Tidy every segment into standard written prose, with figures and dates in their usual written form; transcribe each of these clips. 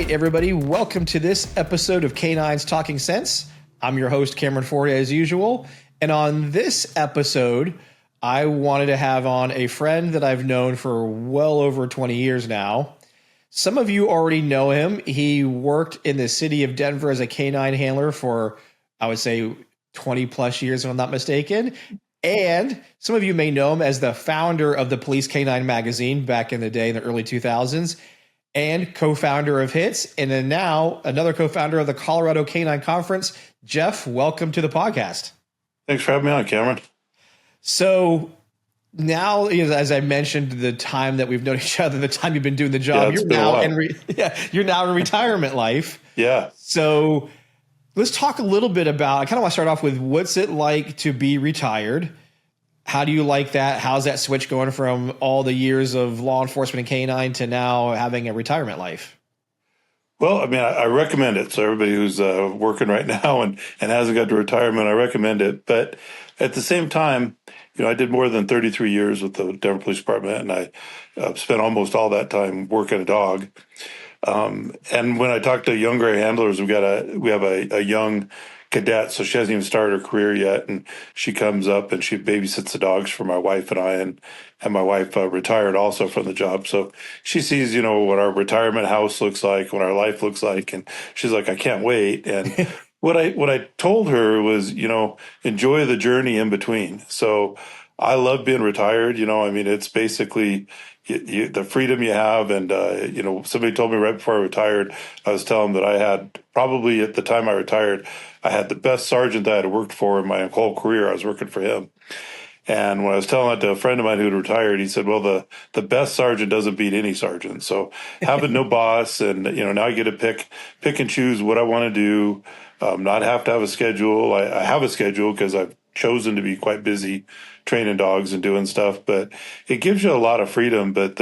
right, everybody. Welcome to this episode of Canines Talking Sense. I'm your host, Cameron Ford, as usual. And on this episode, I wanted to have on a friend that I've known for well over 20 years now. Some of you already know him. He worked in the city of Denver as a canine handler for, I would say, 20 plus years, if I'm not mistaken. And some of you may know him as the founder of the Police Canine magazine back in the day, in the early 2000s. And co-founder of HITS, and then now another co-founder of the Colorado Canine Conference. Jeff, welcome to the podcast. Thanks for having me on, Cameron. So now, as I mentioned, the time that we've known each other, the time you've been doing the job, you're now in retirement life. Yeah. So let's talk a little bit about, I kind of want to start off with what's it like to be retired? How do you like that? How's that switch going from all the years of law enforcement and canine to now having a retirement life? Well, I mean, I recommend it. So everybody who's working right now and hasn't got to retirement, I recommend it. But at the same time, I did more than 33 years with the Denver Police Department, and I spent almost all that time working a dog. And when I talk to younger handlers, we have a young cadet, so she hasn't even started her career yet, and she comes up and she babysits the dogs for my wife and I, and my wife retired also from the job, so she sees what our retirement house looks like, what our life looks like, and she's like, I can't wait. And what I told her was, enjoy the journey in between. So I love being retired. I mean, it's basically the freedom you have. And, somebody told me right before I retired, I was telling them that I had probably at the time I retired, I had the best sergeant that I had worked for in my whole career. I was working for him. And when I was telling that to a friend of mine who had retired, he said, well, the best sergeant doesn't beat any sergeant. So having no boss and, now I get to pick and choose what I want to do, not have to have a schedule. I have a schedule because I've chosen to be quite busy training dogs and doing stuff, but it gives you a lot of freedom. But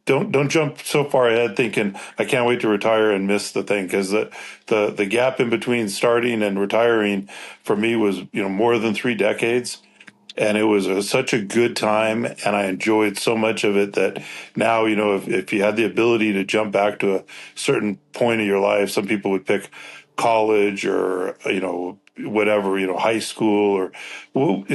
don't jump so far ahead thinking I can't wait to retire and miss the thing, because the gap in between starting and retiring for me was more than 3 decades, and it was such a good time, and I enjoyed so much of it that now if you had the ability to jump back to a certain point of your life, some people would pick college or whatever, high school or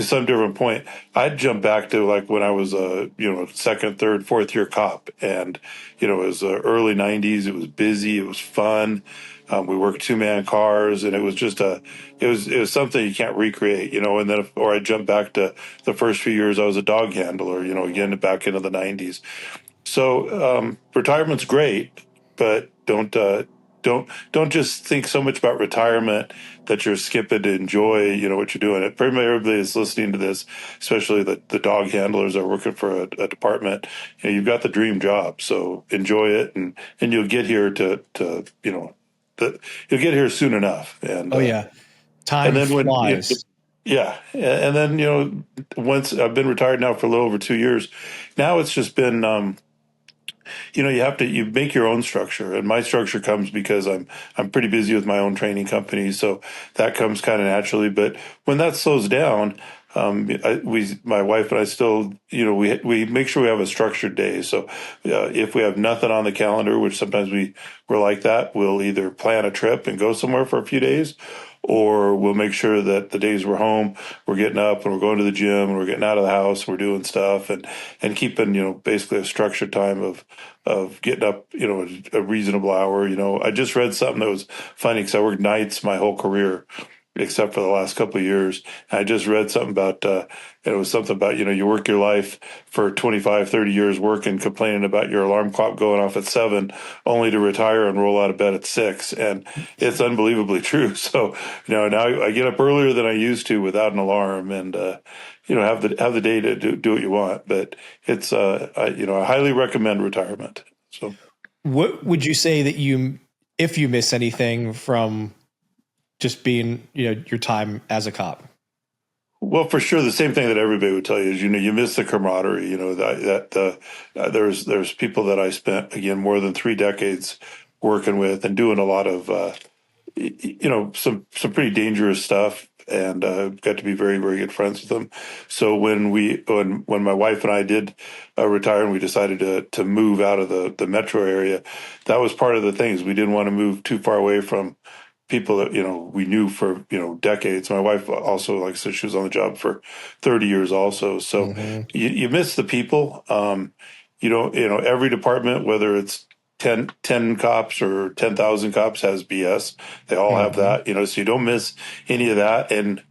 some different point. I'd jump back to like when I was a, second, third, fourth year cop. And, it was early 90s. It was busy. It was fun. We worked 2-man cars, and it was just it was something you can't recreate, and then, or I jump back to the first few years I was a dog handler, again, back into the 90s. So, retirement's great, but don't just think so much about retirement that you're skipping to enjoy, what you're doing. Pretty much everybody that's listening to this, especially the dog handlers that are working for a department, you've got the dream job. So enjoy it, and you'll get here you'll get here soon enough. And time and then flies. And then once I've been retired now for a little over 2 years, now it's just been. You make your own structure, and my structure comes because I'm pretty busy with my own training company, so that comes kind of naturally. But when that slows down, my wife and I still, we make sure we have a structured day. So if we have nothing on the calendar, which sometimes we're like that, we'll either plan a trip and go somewhere for a few days, or we'll make sure that the days we're home, we're getting up and we're going to the gym and we're getting out of the house, we're doing stuff and keeping, basically a structured time of getting up, a reasonable hour. I just read something that was funny because I worked nights my whole career, except for the last couple of years. And I just read something about, it was something about, you work your life for 25, 30 years working, complaining about your alarm clock going off at 7, only to retire and roll out of bed at 6. And it's unbelievably true. So, now I get up earlier than I used to without an alarm, and, have the day to do what you want. But it's, I highly recommend retirement. So What would you say that if you miss anything from just being, your time as a cop? Well, for sure, the same thing that everybody would tell you is, you miss the camaraderie. There's people that I spent, again, more than 3 decades working with and doing a lot of, some pretty dangerous stuff. and got to be very, very good friends with them. So when my wife and I did retire and we decided to move out of the metro area, that was part of the things. We didn't want to move too far away from people that, we knew for, decades. My wife also, like I said, she was on the job for 30 years also. So you miss the people. Every department, whether it's 10 cops or 10,000 cops, has BS. They all have that, so you don't miss any of that. And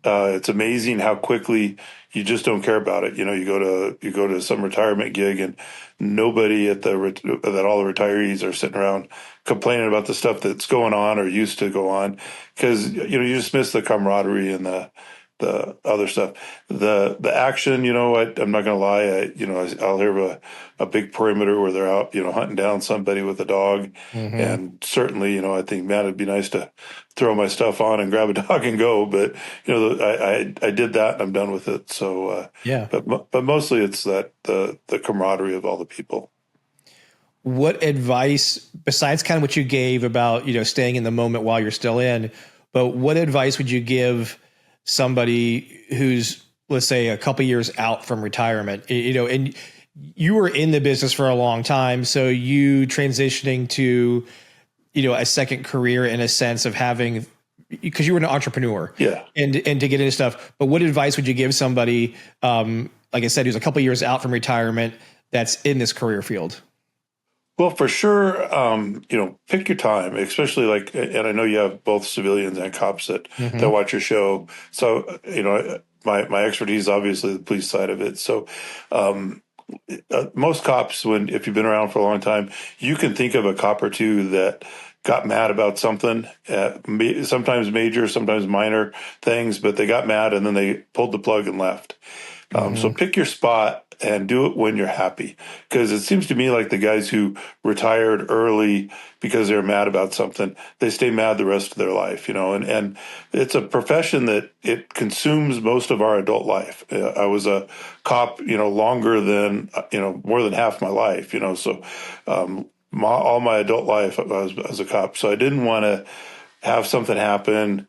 it's amazing how quickly you just don't care about it. You go to some retirement gig and nobody that all the retirees are sitting around complaining about the stuff that's going on or used to go on, because you just miss the camaraderie and the other stuff, the action. I'm not going to lie. I'll hear a big perimeter where they're out, hunting down somebody with a dog, and certainly, I think, man, it'd be nice to throw my stuff on and grab a dog and go. But I did that, and I'm done with it. So Yeah. But mostly it's that the camaraderie of all the people. What advice, besides kind of what you gave about, staying in the moment while you're still in, but what advice would you give somebody who's, let's say, a couple years out from retirement, and you were in the business for a long time. So you transitioning to, a second career in a sense of having, because you were an entrepreneur, and to get into stuff. But what advice would you give somebody, like I said, who's a couple years out from retirement that's in this career field? Well, for sure, pick your time, especially and I know you have both civilians and cops that watch your show. So, my expertise is obviously the police side of it. So, most cops, if you've been around for a long time, you can think of a cop or two that got mad about something, sometimes major, sometimes minor things, but they got mad and then they pulled the plug and left. So pick your spot and do it when you're happy, because it seems to me like the guys who retired early because they're mad about something, they stay mad the rest of their life, and it's a profession that it consumes most of our adult life. I was a cop, longer than, more than half my life, so all my adult life I was a cop. So I didn't want to have something happen,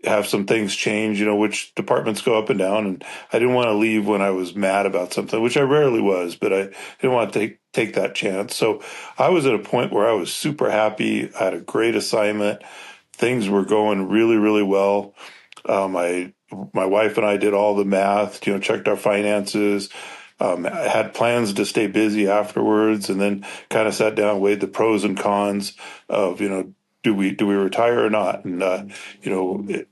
have some things change, which departments go up and down. And I didn't want to leave when I was mad about something, which I rarely was, but I didn't want to take that chance. So I was at a point where I was super happy. I had a great assignment. Things were going really, really well. My wife and I did all the math, checked our finances, I had plans to stay busy afterwards, and then kind of sat down, weighed the pros and cons of, do we retire or not? And,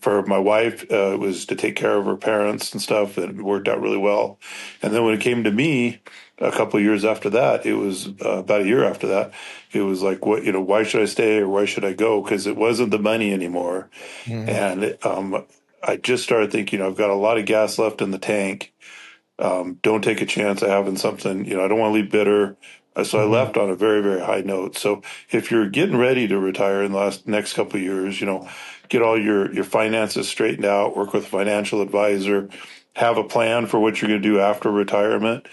for my wife, it was to take care of her parents and stuff, and it worked out really well. And then when it came to me, a couple of years after that, it was about a year after that, it was like, why should I stay or why should I go? Because it wasn't the money anymore. And I just started thinking, I've got a lot of gas left in the tank. Don't take a chance of having something, I don't want to leave bitter. So I left on a very, very high note. So if you're getting ready to retire in the next couple of years, get all your finances straightened out, work with a financial advisor, have a plan for what you're going to do after retirement,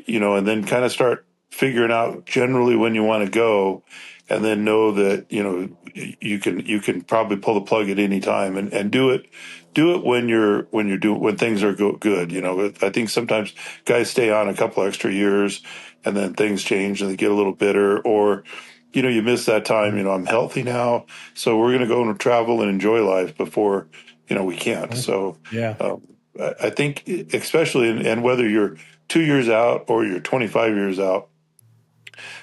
and then kind of start figuring out generally when you want to go, and then know that, you can probably pull the plug at any time, and do it when things are good. I think sometimes guys stay on a couple extra years and then things change and they get a little bitter, or, you miss that time. I'm healthy now, so we're going to go and travel and enjoy life before, we can't. So, I think especially, and whether you're 2 years out or you're 25 years out,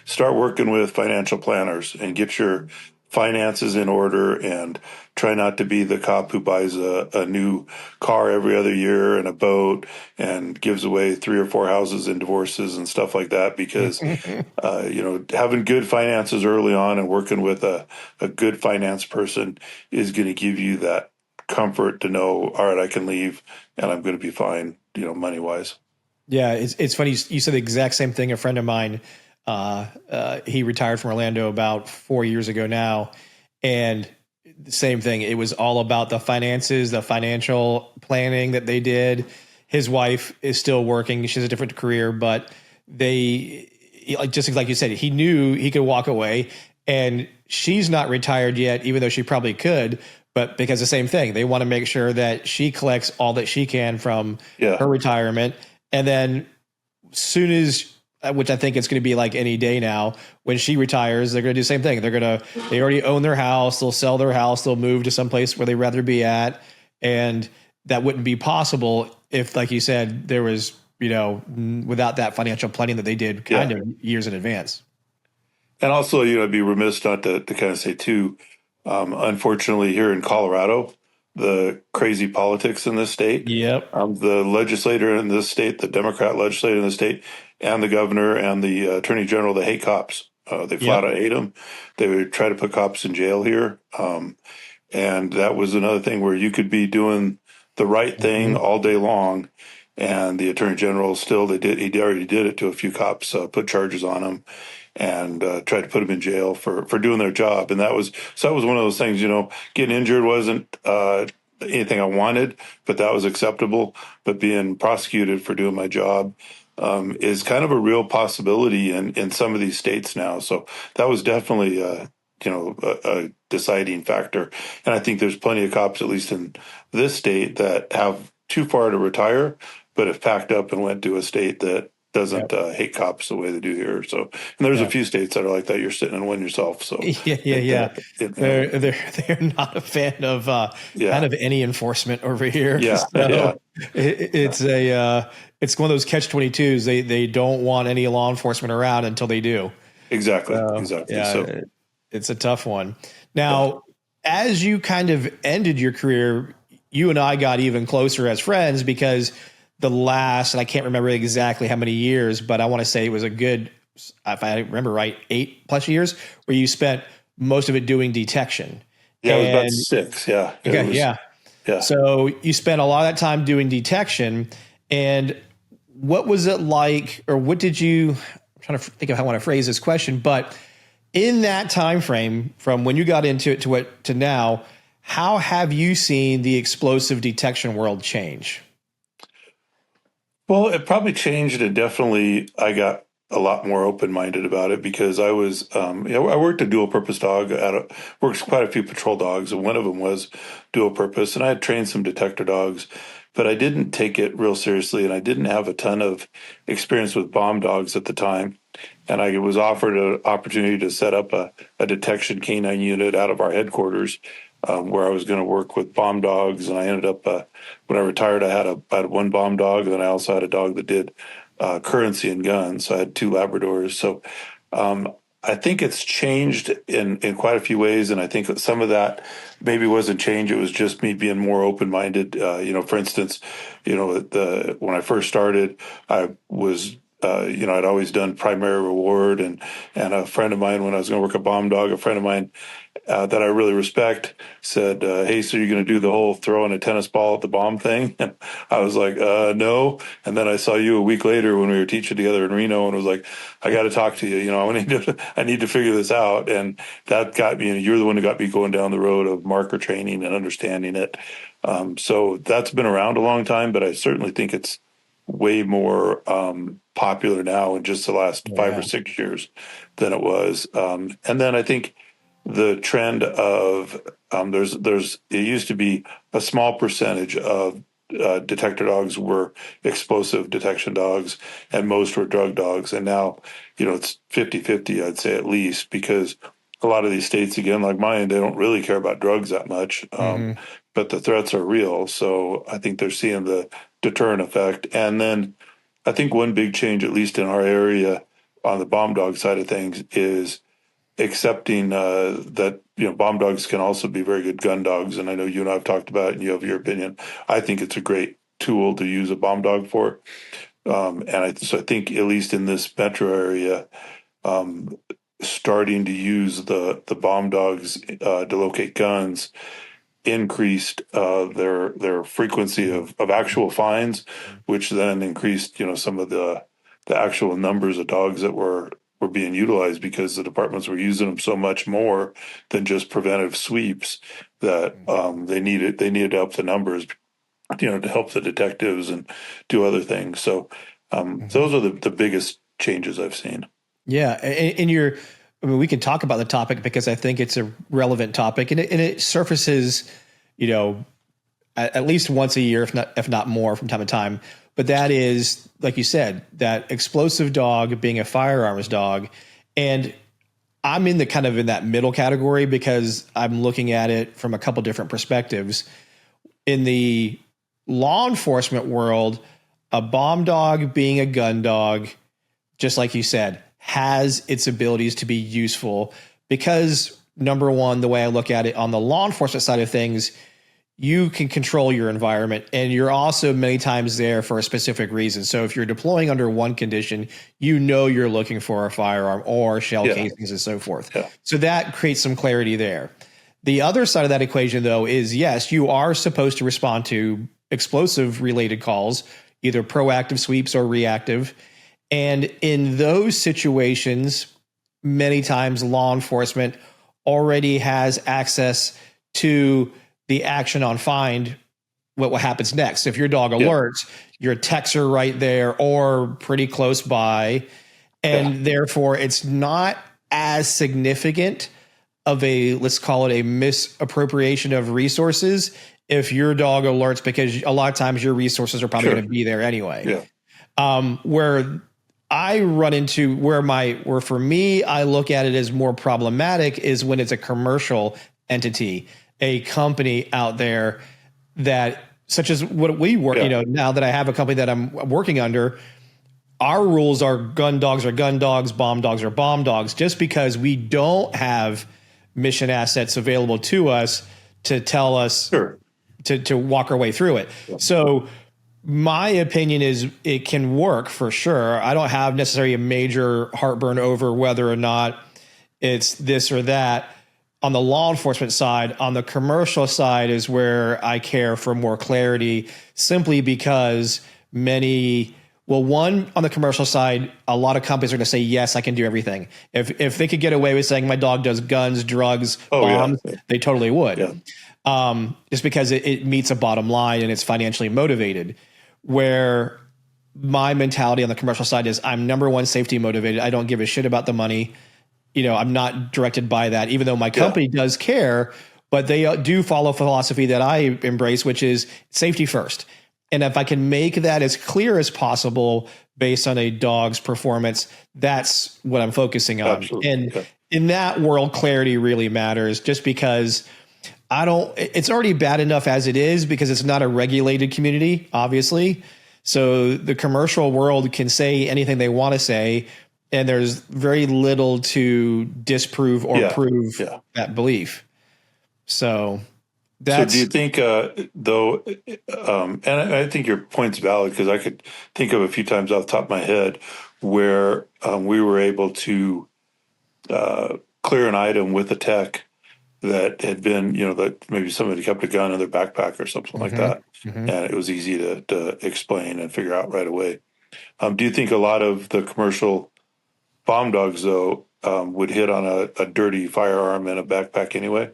start working with financial planners and get your finances in order, and try not to be the cop who buys a new car every other year and a boat and gives away 3 or 4 houses in divorces and stuff like that, because having good finances early on and working with a good finance person is going to give you that comfort to know, all right, I can leave and I'm going to be fine, money wise. Yeah, it's funny. You said the exact same thing. A friend of mine, he retired from Orlando about 4 years ago now, and the same thing. It was all about the finances, the financial planning that they did. His wife is still working; she has a different career, but just like you said, he knew he could walk away, and she's not retired yet, even though she probably could. but because the same thing, they want to make sure that she collects all that she can from Yeah. her retirement. And then soon as, which I think it's going to be like any day now, when she retires, they're going to do the same thing. They already own their house. They'll sell their house. They'll move to some place where they'd rather be at. And that wouldn't be possible if, like you said, there was, without that financial planning that they did kind of years in advance. And also, I'd be remiss not to kind of say too, unfortunately here in Colorado, the crazy politics in this state. Yep. The legislator in this state, the Democrat legislator in the state, and the governor and the attorney general, they hate cops. They flat out hate them. They would try to put cops in jail here. And that was another thing where you could be doing the right thing all day long. And the attorney general he already did it to a few cops, put charges on them and tried to put them in jail for doing their job. And that was one of those things, getting injured wasn't anything I wanted, but that was acceptable. But being prosecuted for doing my job is kind of a real possibility in some of these states now. So that was definitely a deciding factor. And I think there's plenty of cops, at least in this state, that have too far to retire, but have packed up and went to a state that doesn't hate cops the way they do here. So, and there's a fefew states that are like that. You're sitting in one yourself. So they're not a fan of kind of any enforcement over here. It's one of those catch-22s. They don't want any law enforcement around until they do. Exactly. Yeah, so it's a tough one. Now, as you kind of ended your career, you and I got even closer as friends because the last, and I can't remember exactly how many years, but I want to say it was a good, if I remember right, 8+ years where you spent most of it doing detection. Yeah, it was about 6. Yeah. So you spent a lot of that time doing detection. And what was it like, or what did you, I'm trying to think of how I want to phrase this question, but in that time frame from when you got into it to now, how have you seen the explosive detection world change? Well, it probably changed, and definitely I got a lot more open-minded about it because I was, I worked a dual-purpose dog. Worked quite a few patrol dogs, and one of them was dual-purpose, and I had trained some detector dogs, but I didn't take it real seriously, and I didn't have a ton of experience with bomb dogs at the time. And I was offered an opportunity to set up a detection canine unit out of our headquarters where I was going to work with bomb dogs. And I ended up, when I retired, I had one bomb dog, and then I also had a dog that did currency and guns. So I had 2 Labradors. So I think it's changed in quite a few ways. And I think that some of that maybe wasn't change. It was just me being more open-minded. For instance, when I first started, I was I'd always done primary reward, and a friend of mine, when I was going to work a bomb dog, a friend of mine that I really respect said, hey, so you're going to do the whole throwing a tennis ball at the bomb thing? And I was like, no. And then I saw you a week later when we were teaching together in Reno, and was like, I got to talk to you. I need to figure this out. And that got me, you're the one who got me going down the road of marker training and understanding it. So that's been around a long time, but I certainly think it's way more popular now in just the last 5 or 6 years than it was. And then I think the trend of it used to be a small percentage of detector dogs were explosive detection dogs and most were drug dogs. And now, it's 50-50, I'd say at least, because a lot of these states, again, like mine, they don't really care about drugs that much, but the threats are real. So I think they're seeing the deterrent effect. And then I think one big change, at least in our area on the bomb dog side of things, is accepting that bomb dogs can also be very good gun dogs. And I know you and I have talked about it, and you have your opinion. I think it's a great tool to use a bomb dog for. So I think at least in this metro area, starting to use the bomb dogs to locate guns increased their frequency of actual fines, which then increased some of the actual numbers of dogs that were being utilized, because the departments were using them so much more than just preventive sweeps that they needed to up the numbers, to help the detectives and do other things. So those are the biggest changes I've seen. Yeah, and we can talk about the topic because I think it's a relevant topic, and it surfaces at least once a year, if not more from time to time. But that is, like you said, that explosive dog being a firearms dog. And I'm in that middle category because I'm looking at it from a couple different perspectives. In the law enforcement world, a bomb dog being a gun dog, just like you said, has its abilities to be useful because, number one, the way I look at it on the law enforcement side of things, you can control your environment and you're also many times there for a specific reason. So if you're deploying under one condition, you're looking for a firearm or shell casings and so forth. Yeah. So that creates some clarity there. The other side of that equation, though, is yes, you are supposed to respond to explosive related calls, either proactive sweeps or reactive. And in those situations, many times law enforcement already has access to the action on find, what happens next. If your dog alerts, your techs are right there or pretty close by. And therefore, it's not as significant of let's call it a misappropriation of resources if your dog alerts, because a lot of times your resources are probably going to be there anyway. Yeah. Where I run into where for me, I look at it as more problematic is when it's a commercial entity, a company out there that, such as what we work, now that I have a company that I'm working under, our rules are gun dogs, bomb dogs are bomb dogs, just because we don't have mission assets available to us to tell us to walk our way through it. Yeah. So my opinion is it can work for sure. I don't have necessarily a major heartburn over whether or not it's this or that. On the law enforcement side, on the commercial side is where I care for more clarity, simply because one, on the commercial side, a lot of companies are going to say, yes, I can do everything. If they could get away with saying my dog does guns, drugs, bombs, they totally would. Yeah. Just because it meets a bottom line and it's financially motivated. Where my mentality on the commercial side is I'm number one safety motivated. I don't give a shit about the money. I'm not directed by that, even though my company does care, but they do follow a philosophy that I embrace, which is safety first. And if I can make that as clear as possible based on a dog's performance, that's what I'm focusing on. Absolutely. And in that world, clarity really matters, just because it's already bad enough as it is because it's not a regulated community, obviously. So the commercial world can say anything they want to say, and there's very little to disprove or prove that belief. So that's. So do you think, though, and I think your point's valid, because I could think of a few times off the top of my head where we were able to clear an item with a tech that had been, that maybe somebody kept a gun in their backpack or something like that. Mm-hmm. And it was easy to explain and figure out right away. Do you think a lot of the commercial bomb dogs, though, would hit on a dirty firearm in a backpack anyway?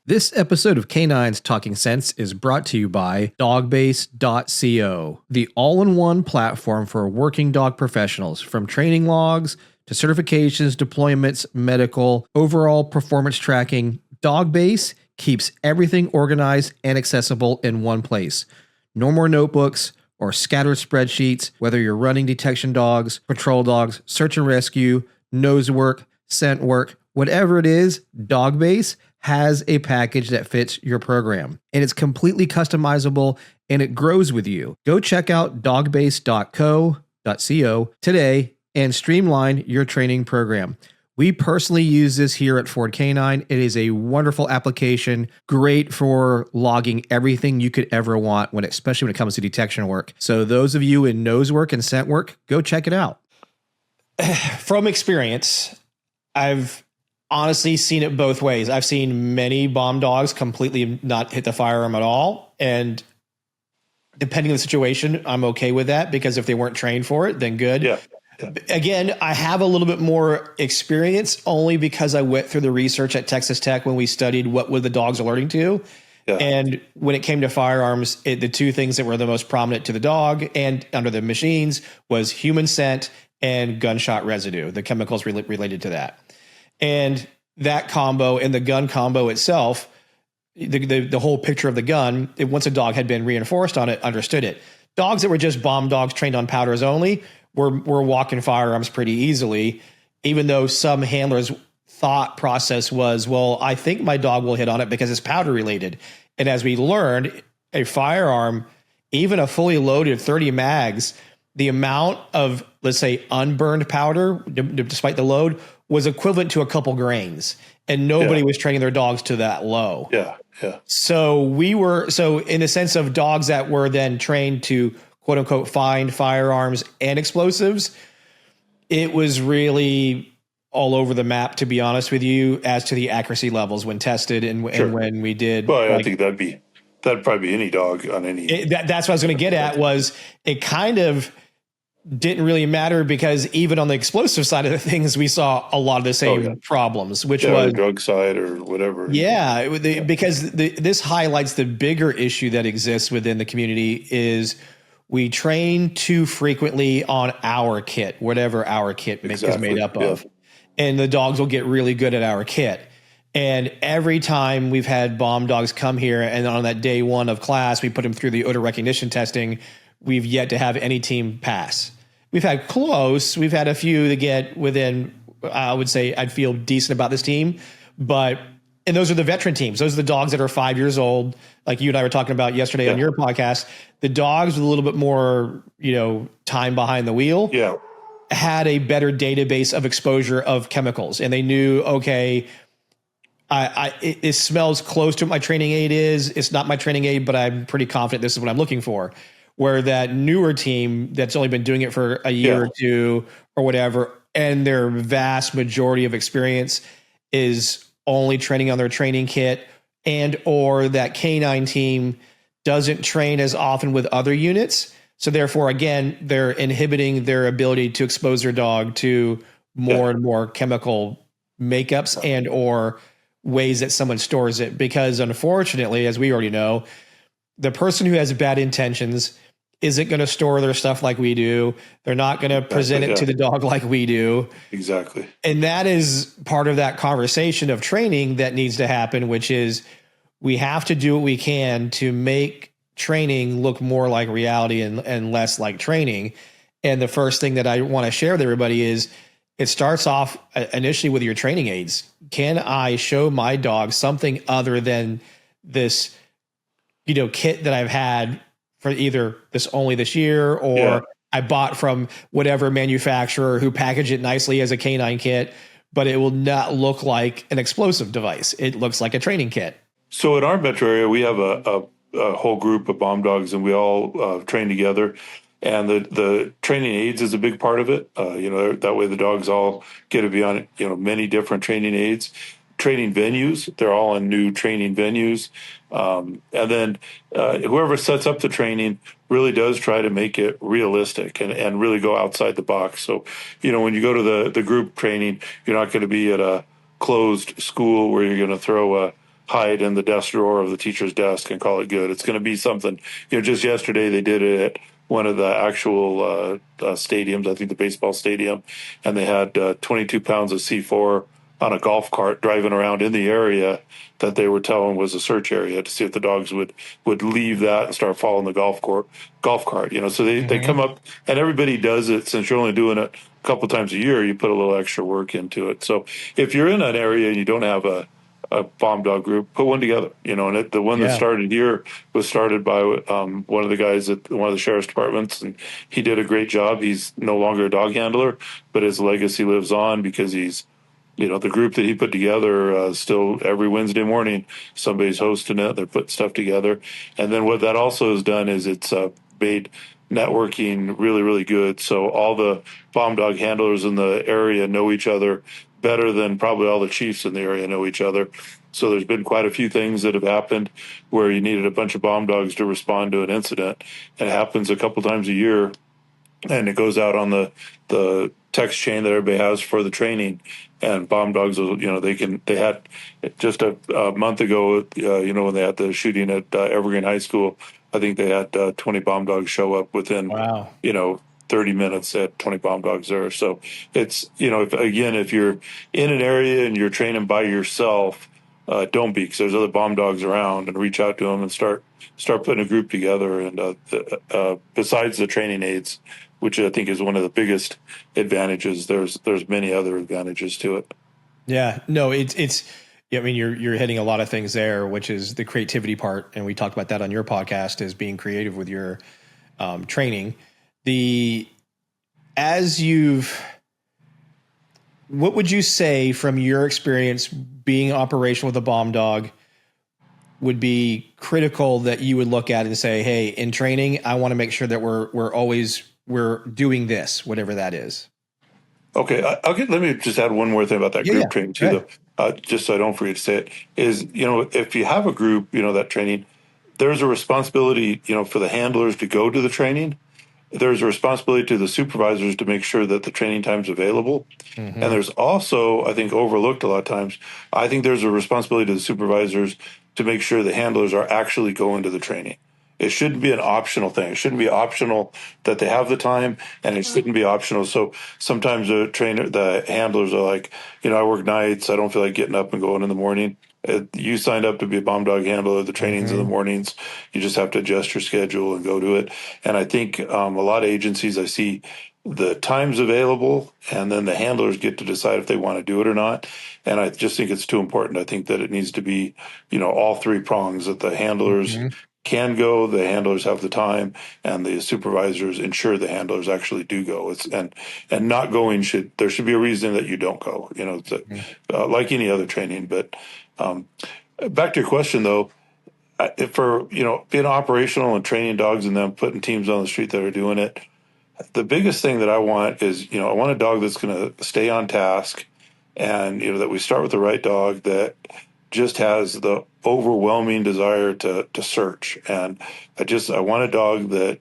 This episode of Canines Talking Sense is brought to you by dogbase.co, the all-in-one platform for working dog professionals, from training logs to certifications, deployments, medical, overall performance tracking. Dogbase keeps everything organized and accessible in one place. No more notebooks or scattered spreadsheets, whether you're running detection dogs, patrol dogs, search and rescue, nose work, scent work, whatever it is, Dogbase has a package that fits your program. And it's completely customizable and it grows with you. Go check out dogbase.co today and streamline your training program. We personally use this here at Ford Canine. It is a wonderful application, great for logging everything you could ever want, especially when it comes to detection work. So those of you in nose work and scent work, go check it out. From experience, I've honestly seen it both ways. I've seen many bomb dogs completely not hit the firearm at all. And depending on the situation, I'm okay with that, because if they weren't trained for it, then good. Yeah. Again, I have a little bit more experience only because I went through the research at Texas Tech when we studied what were the dogs alerting to. Yeah. And when it came to firearms, the two things that were the most prominent to the dog and under the machines was human scent and gunshot residue, the chemicals related to that. And that combo and the gun combo itself the whole picture of the gun, once a dog had been reinforced on it, understood it. Dogs that were just bomb dogs trained on powders only were walking firearms pretty easily, even though some handlers' thought process was, well, I think my dog will hit on it because it's powder related. And as we learned, a firearm, even a fully loaded 30 mags, the amount of, let's say, unburned powder, despite the load, was equivalent to a couple grains. And nobody was training their dogs to that low. Yeah. So in the sense of dogs that were then trained to quote unquote find firearms and explosives, it was really all over the map, to be honest with you, as to the accuracy levels when tested and when we did. Well, I think that'd probably be any dog on any. That's what I was going to get at, was it kind of didn't really matter, because even on the explosive side of the things, we saw a lot of the same problems, which was the drug side or whatever. Yeah, because this highlights the bigger issue that exists within the community is we train too frequently on our kit, whatever our kit is made up of. And the dogs will get really good at our kit. And every time we've had bomb dogs come here, and on that day one of class, we put them through the odor recognition testing, we've yet to have any team pass. We've had close. We've had a few that get within, I would say I'd feel decent about this team. And those are the veteran teams. Those are the dogs that are 5 years old, like you and I were talking about yesterday on your podcast. The dogs with a little bit more, time behind the wheel had a better database of exposure of chemicals. And they knew, okay, it smells close to what my training aid is. It's not my training aid, but I'm pretty confident this is what I'm looking for. Where that newer team that's only been doing it for a year or two or whatever, and their vast majority of experience is only training on their training kit, and or that canine team doesn't train as often with other units. So therefore, again, they're inhibiting their ability to expose their dog to more and more chemical makeups and or ways that someone stores it. Because unfortunately, as we already know, the person who has bad intentions isn't going to store their stuff like we do. They're not going to present it to the dog like we do. Exactly. And that is part of that conversation of training that needs to happen, which is we have to do what we can to make training look more like reality and less like training. And the first thing that I want to share with everybody is it starts off initially with your training aids. Can I show my dog something other than this, kit that I've had for either this year or I bought from whatever manufacturer who packaged it nicely as a canine kit, but it will not look like an explosive device. It looks like a training kit. So in our metro area, we have a whole group of bomb dogs, and we all train together. And the training aids is a big part of it. That way the dogs all get to be on, many different training aids. Training venues, they're all in new training venues. And then whoever sets up the training really does try to make it realistic and really go outside the box. So, when you go to the group training, you're not going to be at a closed school where you're going to throw a hide in the desk drawer of the teacher's desk and call it good. It's going to be something, just yesterday they did it at one of the actual stadiums, I think the baseball stadium, and they had 22 pounds of C4 on a golf cart driving around in the area that they were telling was a search area to see if the dogs would leave that and start following the golf cart. So they come up, and everybody does it. Since you're only doing it a couple times a year, you put a little extra work into it. So if you're in an area and you don't have a bomb dog group, put one together, and the one that started here was started by one of the guys at one of the sheriff's departments, and he did a great job. He's no longer a dog handler, but his legacy lives on because he's, the group that he put together, still every Wednesday morning, somebody's hosting it. They're putting stuff together. And then what that also has done is it's made networking really, really good. So all the bomb dog handlers in the area know each other better than probably all the chiefs in the area know each other. So there's been quite a few things that have happened where you needed a bunch of bomb dogs to respond to an incident. It happens a couple times a year, and it goes out on the text chain that everybody has for the training. And bomb dogs, they had just a month ago, when they had the shooting at Evergreen High School, I think they had 20 bomb dogs show up within, 30 minutes. They had 20 bomb dogs there. So it's, if you're in an area and you're training by yourself, don't be, because there's other bomb dogs around, and reach out to them and start putting a group together. And besides the training aids, which I think is one of the biggest advantages, there's many other advantages to it. Yeah, no, it's. Yeah, I mean, you're hitting a lot of things there, which is the creativity part, and we talked about that on your podcast, is being creative with your training. What would you say from your experience being operational with a bomb dog would be critical that you would look at and say, hey, in training, I want to make sure that we're doing this, whatever that is. Okay, let me just add one more thing about that group training too, though, just so I don't forget to say it. Is, if you have a group, that training, there's a responsibility, for the handlers to go to the training. There's a responsibility to the supervisors to make sure that the training time's available. Mm-hmm. And there's also, I think, overlooked a lot of times, I think there's a responsibility to the supervisors to make sure the handlers are actually going to the training. It shouldn't be an optional thing. It shouldn't be optional that they have the time, and it shouldn't be optional. So sometimes the handlers are like, I work nights. I don't feel like getting up and going in the morning. You signed up to be a bomb dog handler. The training's in the mornings. You just have to adjust your schedule and go to it. And I think a lot of agencies, I see the times available, and then the handlers get to decide if they want to do it or not. And I just think it's too important. I think that it needs to be, all three prongs, that the handlers can go, the handlers have the time, and the supervisors ensure the handlers actually do go. And not going there should be a reason that you don't go. It's like any other training. But back to your question though, for being operational and training dogs and then putting teams on the street that are doing it, the biggest thing that I want is I want a dog that's going to stay on task, and that we start with the right dog that just has the overwhelming desire to search. And I want a dog that,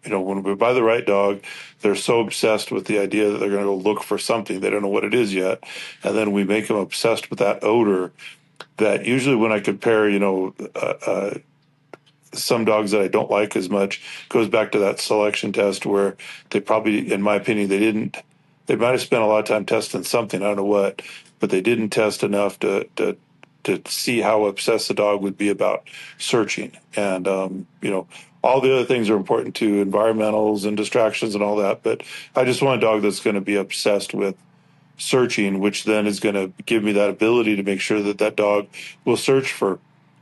when we buy the right dog, they're so obsessed with the idea that they're going to go look for something. They don't know what it is yet. And then we make them obsessed with that odor that usually when I compare, some dogs that I don't like as much, goes back to that selection test where they probably, in my opinion, they might have spent a lot of time testing something, I don't know what, but they didn't test enough to see how obsessed the dog would be about searching. And, all the other things are important too, environmentals and distractions and all that. But I just want a dog that's going to be obsessed with searching, which then is going to give me that ability to make sure that dog will search for,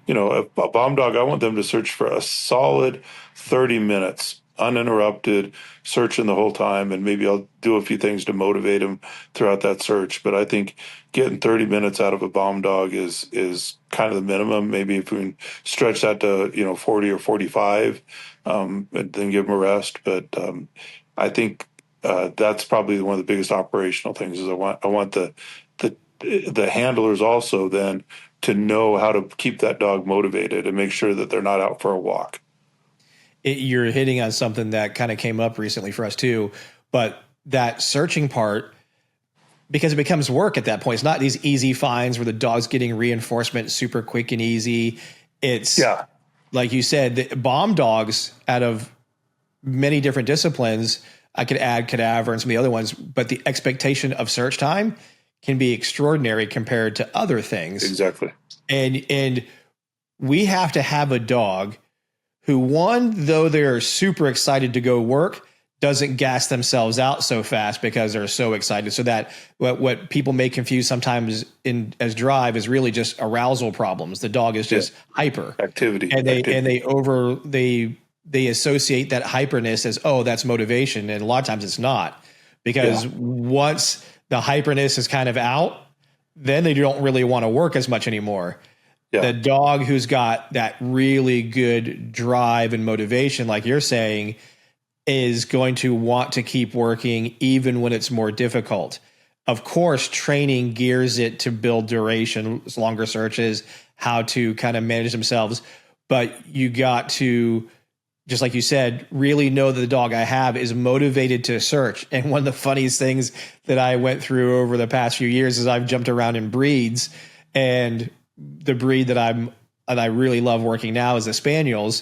a bomb dog. I want them to search for a solid 30 minutes, uninterrupted, searching the whole time. And maybe I'll do a few things to motivate them throughout that search. But I think getting 30 minutes out of a bomb dog is kind of the minimum. Maybe if we can stretch that to, 40 or 45, and then give them a rest. But I think that's probably one of the biggest operational things is I want the handlers also then to know how to keep that dog motivated and make sure that they're not out for a walk. You're hitting on something that kind of came up recently for us too, but that searching part, because it becomes work at that point. It's not these easy finds where the dog's getting reinforcement super quick and easy. It's like you said, the bomb dogs out of many different disciplines. I could add cadaver and some of the other ones, but the expectation of search time can be extraordinary compared to other things. Exactly. And we have to have a dog who, one, though they're super excited to go work, doesn't gas themselves out so fast because they're so excited. So that what people may confuse sometimes as drive is really just arousal problems. The dog is just hyper activity, and they associate that hyperness as, oh, that's motivation. And a lot of times it's not, because once the hyperness is kind of out, then they don't really want to work as much anymore. Yeah. The dog who's got that really good drive and motivation, like you're saying, is going to want to keep working even when it's more difficult. Of course, training gears it to build duration, longer searches, how to kind of manage themselves. But you got to, just like you said, really know that the dog I have is motivated to search. And one of the funniest things that I went through over the past few years is I've jumped around in breeds, and the breed that I really love working now is the Spaniels,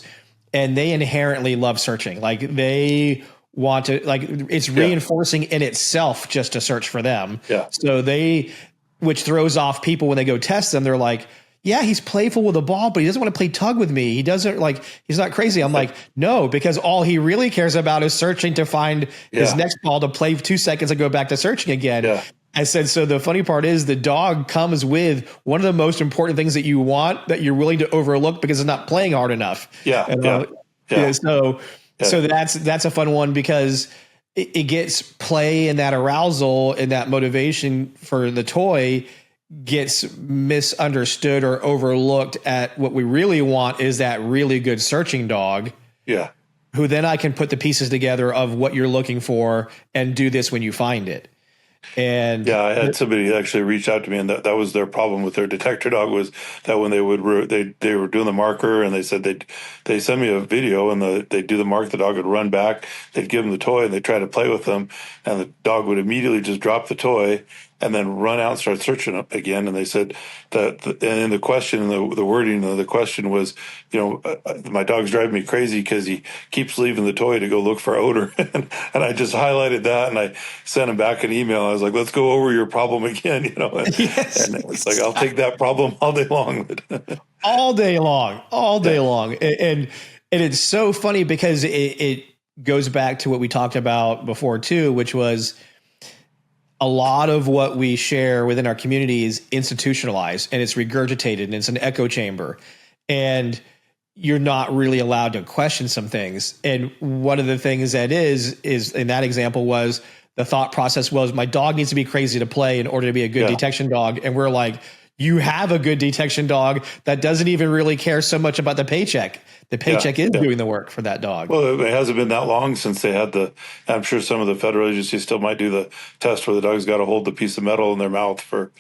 and they inherently love searching. Like they want to, like it's reinforcing in itself just to search for them. Yeah. So which throws off people when they go test them. They're like, yeah, he's playful with the ball, but he doesn't want to play tug with me. He doesn't like, he's not crazy. I'm like, no, because all he really cares about is searching to find his next ball to play 2 seconds and go back to searching again. Yeah. I said, so the funny part is the dog comes with one of the most important things that you want that you're willing to overlook because it's not playing hard enough. Yeah. And, so that's a fun one because it gets play and that arousal and that motivation for the toy gets misunderstood or overlooked at what we really want is that really good searching dog. Yeah. Who then I can put the pieces together of what you're looking for and do this when you find it. And yeah, I had somebody actually reach out to me, and that was their problem with their detector dog was that when they were doing the marker, and they said they send me a video, and they'd do the mark, the dog would run back, they'd give them the toy, and they'd try to play with them, and the dog would immediately just drop the toy and then run out and start searching up again. And they said that, and in the question, the wording of the question was, my dog's driving me crazy because he keeps leaving the toy to go look for odor. and I just highlighted that, and I sent him back an email. I was like, let's go over your problem again, Yes. And it's like, I'll take that problem all day long. all day long. And it's so funny because it goes back to what we talked about before too, which was a lot of what we share within our community is institutionalized and it's regurgitated and it's an echo chamber. And you're not really allowed to question some things. And one of the things that is in that example was the thought process was my dog needs to be crazy to play in order to be a good detection dog. And we're like, you have a good detection dog that doesn't even really care so much about the paycheck. The paycheck is doing the work for that dog. Well, it hasn't been that long since they had I'm sure some of the federal agencies still might do the test where the dog's got to hold the piece of metal in their mouth for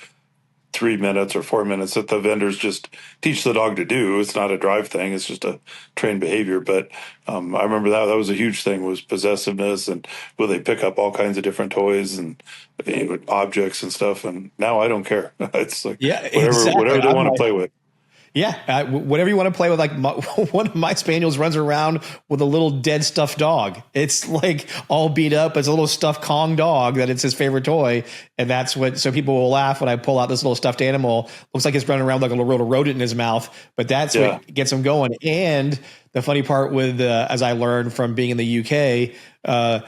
3 minutes or 4 minutes that the vendors just teach the dog to do. It's not a drive thing. It's just a trained behavior. But I remember that was a huge thing was possessiveness and will they pick up all kinds of different toys and objects and stuff. And now I don't care. It's like whatever they want to play with. Yeah, whatever you want to play with. Like one of my spaniels runs around with a little dead stuffed dog. It's like all beat up. It's a little stuffed Kong dog that it's his favorite toy, and that's what. So people will laugh when I pull out this little stuffed animal. Looks like it's running around like a little rodent in his mouth, but that's what gets him going. And the funny part with, as I learned from being in the UK,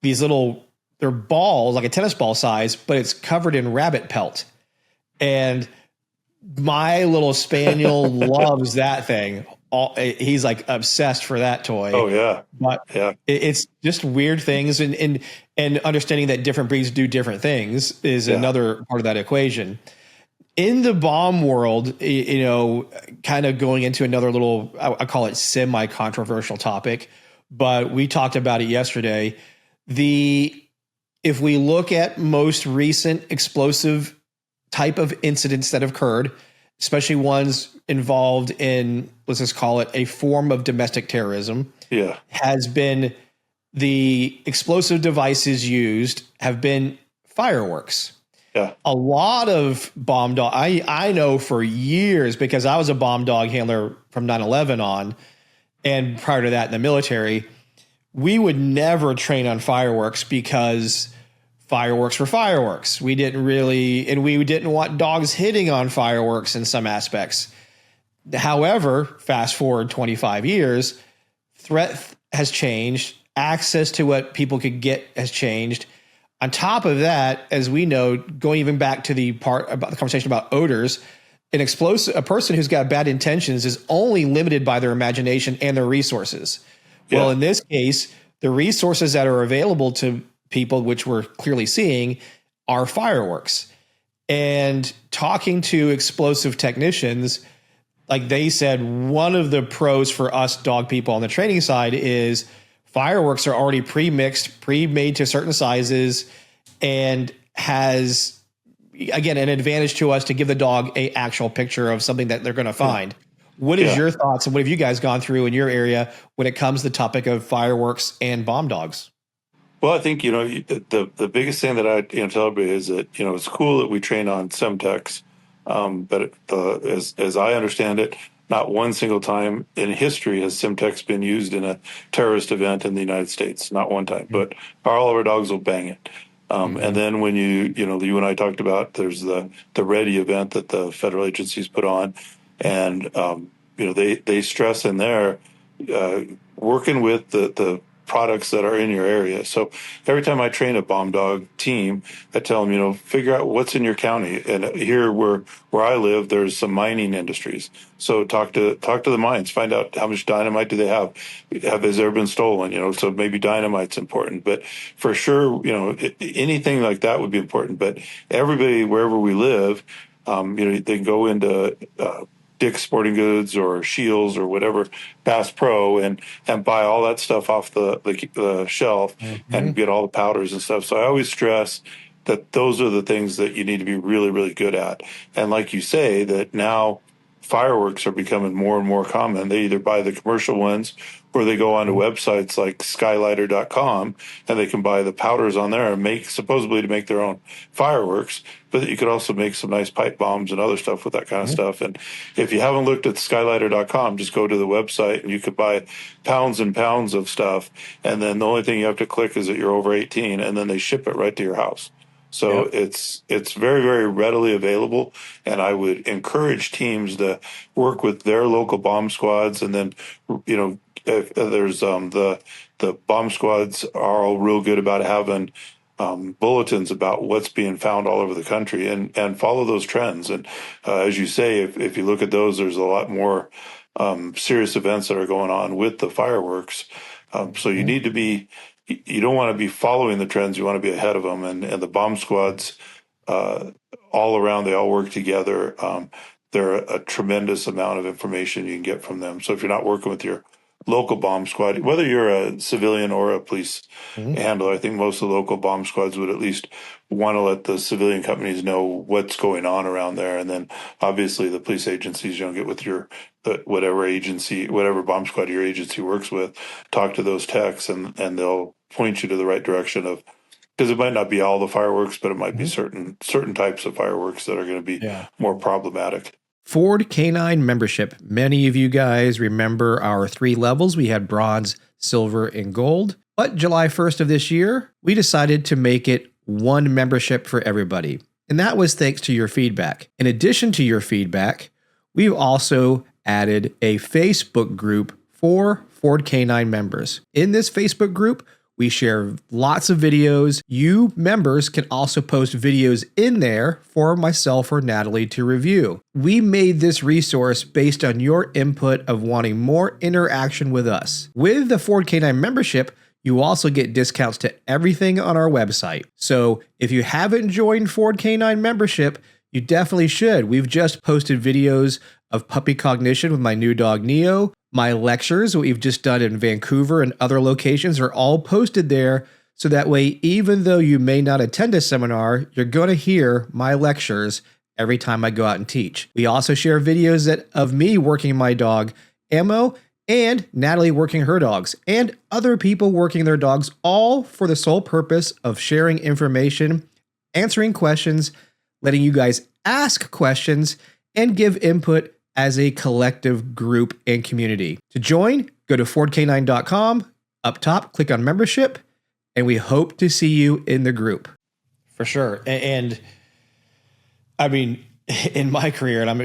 these they're balls like a tennis ball size, but it's covered in rabbit pelt, and my little spaniel loves that thing. He's like obsessed for that toy. Oh yeah. But it's just weird things and understanding that different breeds do different things is another part of that equation. In the bomb world, kind of going into another little, I call it semi-controversial topic, but we talked about it yesterday. If we look at most recent explosive type of incidents that have occurred, especially ones involved in, let's just call it a form of domestic terrorism, has been the explosive devices used have been fireworks. Yeah. A lot of bomb dog. I know for years because I was a bomb dog handler from 9/11 on, and prior to that in the military, we would never train on fireworks because fireworks were fireworks. We didn't want dogs hitting on fireworks in some aspects. However, fast forward 25 years, threat has changed. Access to what people could get has changed. On top of that, as we know, going even back to the part about the conversation about odors, a person who's got bad intentions is only limited by their imagination and their resources. Yeah. Well, in this case, the resources that are available to people, which we're clearly seeing, are fireworks. And talking to explosive technicians, like they said, one of the pros for us dog people on the training side is fireworks are already pre-mixed, pre-made to certain sizes, and has, again, an advantage to us to give the dog a actual picture of something that they're going to find. What is your thoughts and what have you guys gone through in your area when it comes to the topic of fireworks and bomb dogs? Well, I think, the biggest thing that I tell everybody is that, it's cool that we train on Semtex, but as I understand it, not one single time in history has Semtex been used in a terrorist event in the United States. Not one time, but all of our dogs will bang it. And then when you and I talked about, there's the Ready event that the federal agencies put on, and they stress in there working with the products that are in your area. So every time I train a bomb dog team, I tell them, figure out what's in your county. And here where I live, there's some mining industries. So talk to the mines, find out how much dynamite do they have. Has there been stolen? So maybe dynamite's important, but for sure, anything like that would be important. But everybody, wherever we live, they can go into Dick's Sporting Goods or Shields or whatever, Bass Pro, and buy all that stuff off the shelf and get all the powders and stuff. So I always stress that those are the things that you need to be really, really good at. And like you say, that now fireworks are becoming more and more common. They either buy the commercial ones or they go onto websites like skylighter.com and they can buy the powders on there and supposedly to make their own fireworks, but you could also make some nice pipe bombs and other stuff with that kind of stuff. And if you haven't looked at skylighter.com, just go to the website and you could buy pounds and pounds of stuff. And then the only thing you have to click is that you're over 18 and then they ship it right to your house. So it's very, very readily available, and I would encourage teams to work with their local bomb squads. And then, if there's the bomb squads are all real good about having bulletins about what's being found all over the country, and follow those trends. And as you say, if you look at those, there's a lot more serious events that are going on with the fireworks. So you need to be. You don't want to be following the trends. You want to be ahead of them. And the bomb squads all around, they all work together. They're a tremendous amount of information you can get from them. So if you're not working with your local bomb squad, whether you're a civilian or a police handler, I think most of the local bomb squads would at least want to let the civilian companies know what's going on around there. And then obviously the police agencies, get with whatever bomb squad your agency works with, talk to those techs and they'll point you to the right direction because it might not be all the fireworks, but it might be certain types of fireworks that are going to be more problematic. Ford K9 membership. Many of you guys remember our 3 levels. We had bronze, silver, and gold. But July 1st of this year, we decided to make it one membership for everybody. And that was thanks to your feedback. In addition to your feedback, we've also added a Facebook group for Ford K9 members. In this Facebook group, we share lots of videos. You members can also post videos in there for myself or Natalie to review. We made this resource based on your input of wanting more interaction with us. With the Ford K9 membership, you also get discounts to everything on our website. So if you haven't joined Ford K9 membership, you definitely should. We've just posted videos of puppy cognition with my new dog, Neo. My lectures, what we've just done in Vancouver and other locations, are all posted there. So that way, even though you may not attend a seminar, you're going to hear my lectures every time I go out and teach. We also share videos of me working my dog, Ammo, and Natalie working her dogs, and other people working their dogs, all for the sole purpose of sharing information, answering questions, letting you guys ask questions, and give input as a collective group and community. To join, go to FordK9.com. Up top, click on membership, and we hope to see you in the group. For sure. And I mean, in my career, and I'm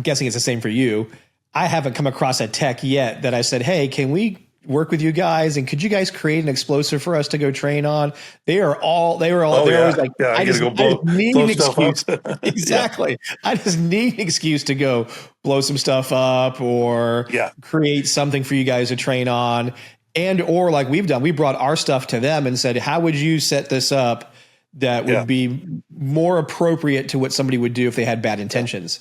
guessing it's the same for you, I haven't come across a tech yet that I said, hey, can we work with you guys, and could you guys create an explosive for us to go train on? They're always like, I just need an excuse. Exactly. I just need an excuse to go blow some stuff up or create something for you guys to train on. Or like we've done, we brought our stuff to them and said, how would you set this up that would be more appropriate to what somebody would do if they had bad intentions?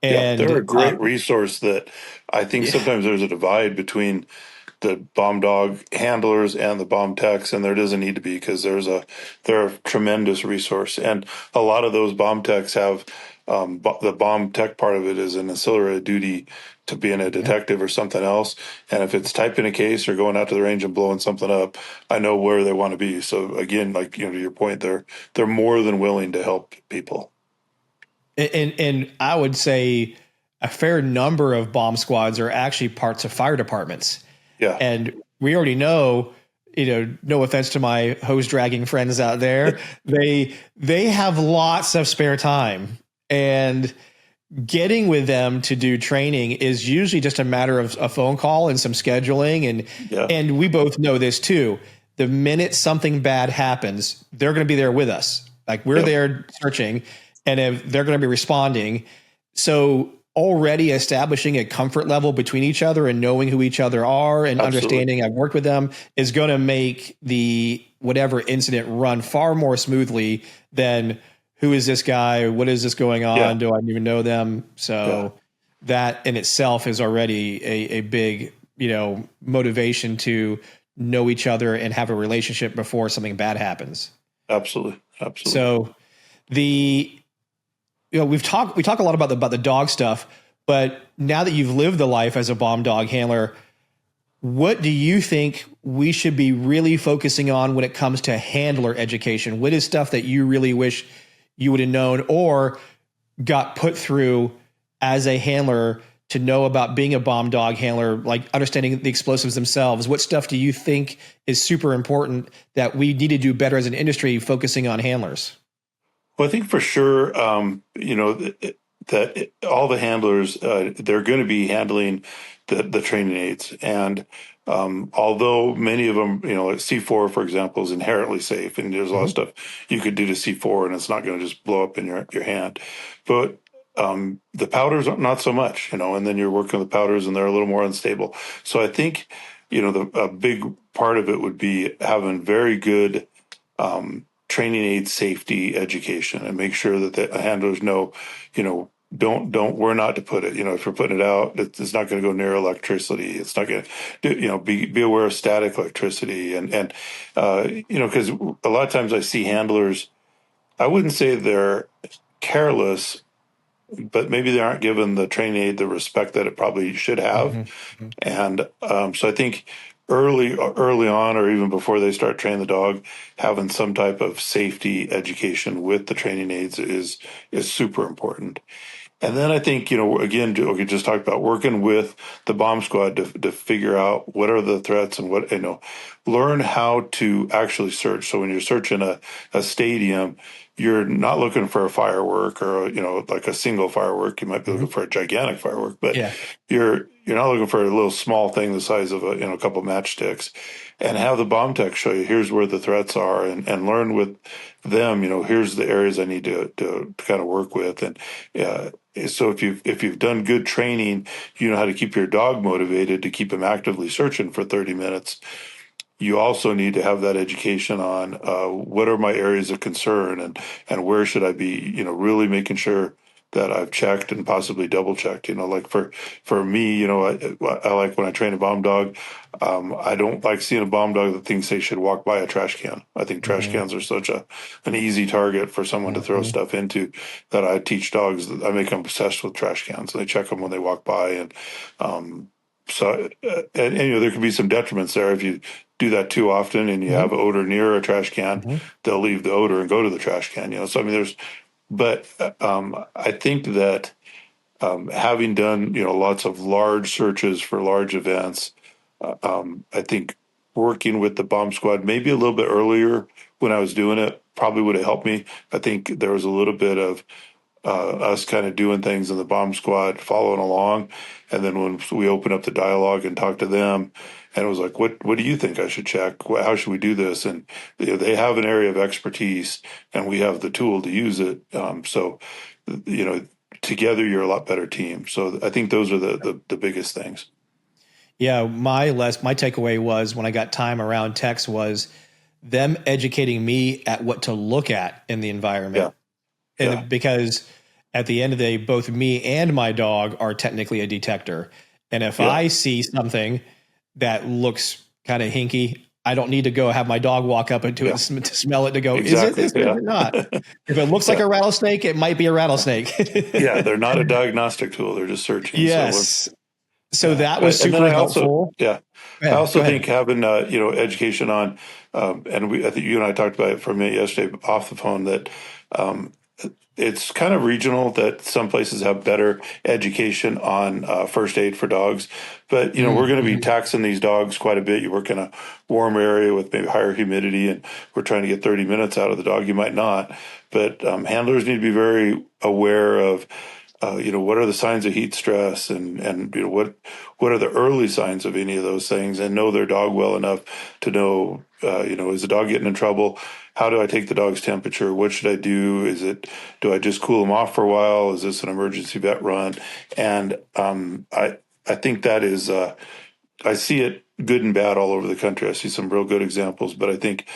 And they're a great resource that I think sometimes there's a divide between the bomb dog handlers and the bomb techs, and there doesn't need to be, because they're a tremendous resource. And a lot of those bomb techs have the bomb tech part of it is an ancillary duty to being a detective or something else. And if it's typing a case or going out to the range and blowing something up, I know where they want to be. So again, like, to your point, they're more than willing to help people. And I would say a fair number of bomb squads are actually parts of fire departments. Yeah. And we already know no offense to my hose dragging friends out there, they have lots of spare time, and getting with them to do training is usually just a matter of a phone call and some scheduling. And we both know this too. The minute something bad happens, they're going to be there with us. Like we're there searching, and if they're going to be responding. So already establishing a comfort level between each other and knowing who each other are and understanding I've worked with them is going to make the whatever incident run far more smoothly than who is this guy? What is this going on? Yeah. Do I even know them? So that in itself is already a big, motivation to know each other and have a relationship before something bad happens. Absolutely. So we talk a lot about the dog stuff, but now that you've lived the life as a bomb dog handler, what do you think we should be really focusing on when it comes to handler education? What is stuff that you really wish you would have known or got put through as a handler to know about being a bomb dog handler, like understanding the explosives themselves? What stuff do you think is super important that we need to do better as an industry focusing on handlers? Well, I think for sure, that all the handlers, they're going to be handling the training aids. And although many of them, like C4, for example, is inherently safe, and there's a lot of stuff you could do to C4 and it's not going to just blow up in your hand. But the powders, not so much, and then you're working with the powders and they're a little more unstable. So I think, a big part of it would be having very good training aid safety education and make sure that the handlers know, don't where not to put it. If you're putting it out, it's not going to go near electricity. It's not going to, be aware of static electricity and because a lot of times I see handlers, I wouldn't say they're careless, but maybe they aren't given the training aid the respect that it probably should have. And so I think early on, or even before they start training the dog, having some type of safety education with the training aids is super important. And then I think, again, we just talked about working with the bomb squad to figure out what are the threats and what, learn how to actually search. So when you're searching a stadium, you're not looking for a firework or, like a single firework. You might be looking for a gigantic firework, but you're not looking for a little small thing the size of a couple matchsticks, and have the bomb tech show you here's where the threats are and learn with them, here's the areas I need to kind of work with. And so if you've done good training, you know how to keep your dog motivated to keep him actively searching for 30 minutes. You also need to have that education on what are my areas of concern and where should I be, really making sure that I've checked and possibly double checked. Like for me, I like when I train a bomb dog, I don't like seeing a bomb dog that thinks they should walk by a trash can. I think trash cans are such an easy target for someone to throw stuff into that I teach dogs. I make them obsessed with trash cans. And they check them when they walk by. And so, there can be some detriments there if you do that too often and you have odor near a trash can, they'll leave the odor and go to the trash can, So, but I think that having done, lots of large searches for large events, I think working with the bomb squad maybe a little bit earlier when I was doing it probably would have helped me. I think there was a little bit of us kind of doing things in the bomb squad, following along. And then when we open up the dialogue and talk to them, and it was like, what do you think I should check? How should we do this? And they have an area of expertise and we have the tool to use it. So, together you're a lot better team. So I think those are the biggest things. Yeah. My takeaway was when I got time around techs was them educating me at what to look at in the environment. And because at the end of the day, both me and my dog are technically a detector. And if I see something that looks kind of hinky, I don't need to go have my dog walk up into it to smell it to go, is it this? Is it not? If it looks like a rattlesnake, it might be a rattlesnake. They're not a diagnostic tool. They're just searching. Yes. So that was super helpful. I also think having, education on, and I think you and I talked about it for a minute yesterday off the phone, that it's kind of regional that some places have better education on first aid for dogs. But, we're going to be taxing these dogs quite a bit. You work in a warm area with maybe higher humidity, and we're trying to get 30 minutes out of the dog. You might not. But handlers need to be very aware of what are the signs of heat stress, and what are the early signs of any of those things, and know their dog well enough to know, is the dog getting in trouble? How do I take the dog's temperature? What should I do? Do I just cool them off for a while? Is this an emergency vet run? And I think that is, I see it good and bad all over the country. I see some real good examples, but I think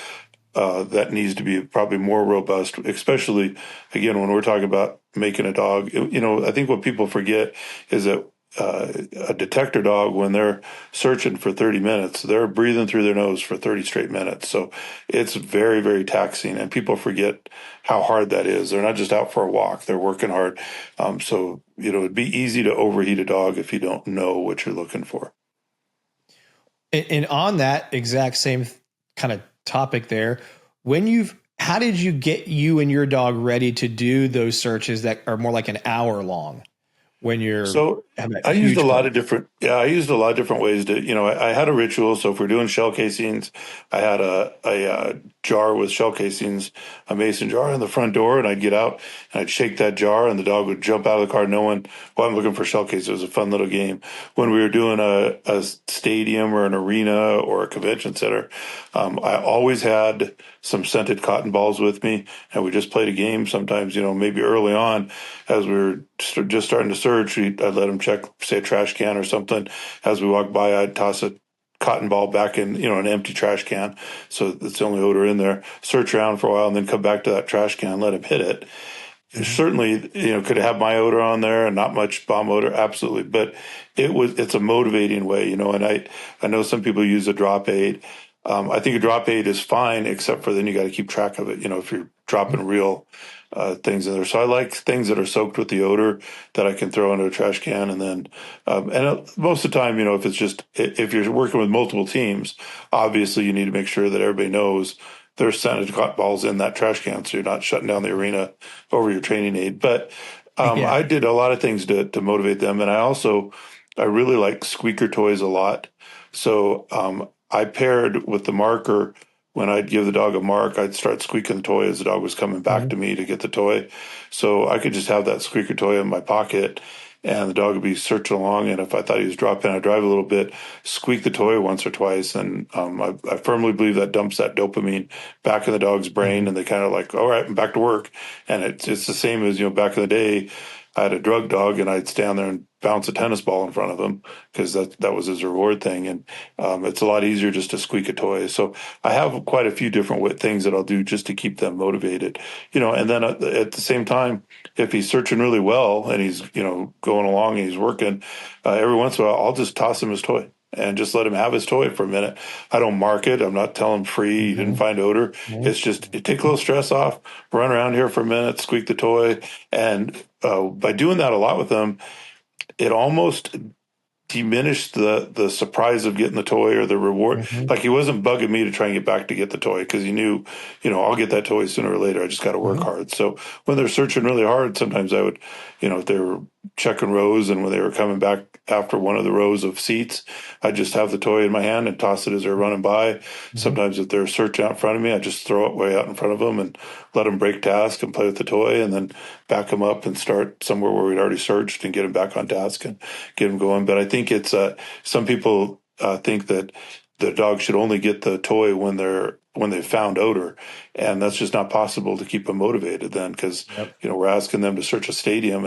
that needs to be probably more robust, especially, again, when we're talking about making a dog. I think what people forget is that a detector dog, when they're searching for 30 minutes, they're breathing through their nose for 30 straight minutes. So it's very, very taxing, and people forget how hard that is. They're not just out for a walk, they're working hard. So, it'd be easy to overheat a dog if you don't know what you're looking for. And on that exact same kind of topic there, how did you get you and your dog ready to do those searches that are more like an hour long? When you're I used a lot of different ways to, I had a ritual. So if we're doing shell casings, I had a jar with shell casings, a mason jar in the front door, and I'd get out and I'd shake that jar, and the dog would jump out of the car knowing, well, I'm looking for shell casings. It was a fun little game. When we were doing a stadium or an arena or a convention center, I always had some scented cotton balls with me, and we just played a game. Sometimes, maybe early on, as we were just starting to search, I'd let them check, say, a trash can or something. As we walked by, I'd toss a cotton ball back in, an empty trash can. So that's the only odor in there. Search around for a while and then come back to that trash can, let him hit it. Certainly, could have my odor on there and not much bomb odor. Absolutely. But it's a motivating way, and I know some people use a drop aid. I think a drop aid is fine, except for then you got to keep track of it, if you're dropping real things in there. So I like things that are soaked with the odor that I can throw into a trash can. And then, most of the time, if you're working with multiple teams, obviously you need to make sure that everybody knows there's scented cotton balls in that trash can, so you're not shutting down the arena over your training aid. But I did a lot of things to motivate them. And I really like squeaker toys a lot. So I paired with the marker. When I'd give the dog a mark, I'd start squeaking the toy as the dog was coming back to me to get the toy. So I could just have that squeaker toy in my pocket, and the dog would be searching along. And if I thought he was dropping, I'd drive a little bit, squeak the toy once or twice. And I firmly believe that dumps that dopamine back in the dog's brain, and they kind of like, all right, I'm back to work. And it's the same as, back in the day, I had a drug dog, and I'd stand there and bounce a tennis ball in front of him because that was his reward thing. And it's a lot easier just to squeak a toy. So I have quite a few different things that I'll do just to keep them motivated, and then at the same time, if he's searching really well and he's, going along and he's working, every once in a while, I'll just toss him his toy and just let him have his toy for a minute. I don't mark it. I'm not telling him free. You didn't find odor. It's just take a little stress off, run around here for a minute, squeak the toy. And by doing that a lot with them, it almost diminished the surprise of getting the toy or the reward. Like he wasn't bugging me to try and get back to get the toy because he knew, I'll get that toy sooner or later. I just got to work hard. So when they're searching really hard, sometimes I would, if they were checking rows and when they were coming back after one of the rows of seats, I'd just have the toy in my hand and toss it as they're running by. Sometimes if they're searching out in front of me, I just throw it way out in front of them and let them break task and play with the toy, and then back them up and start somewhere where we'd already searched and get them back on task and get them going. But I think it's some people think that the dog should only get the toy when they've found odor, and that's just not possible to keep them motivated then, because we're asking them to search a stadium,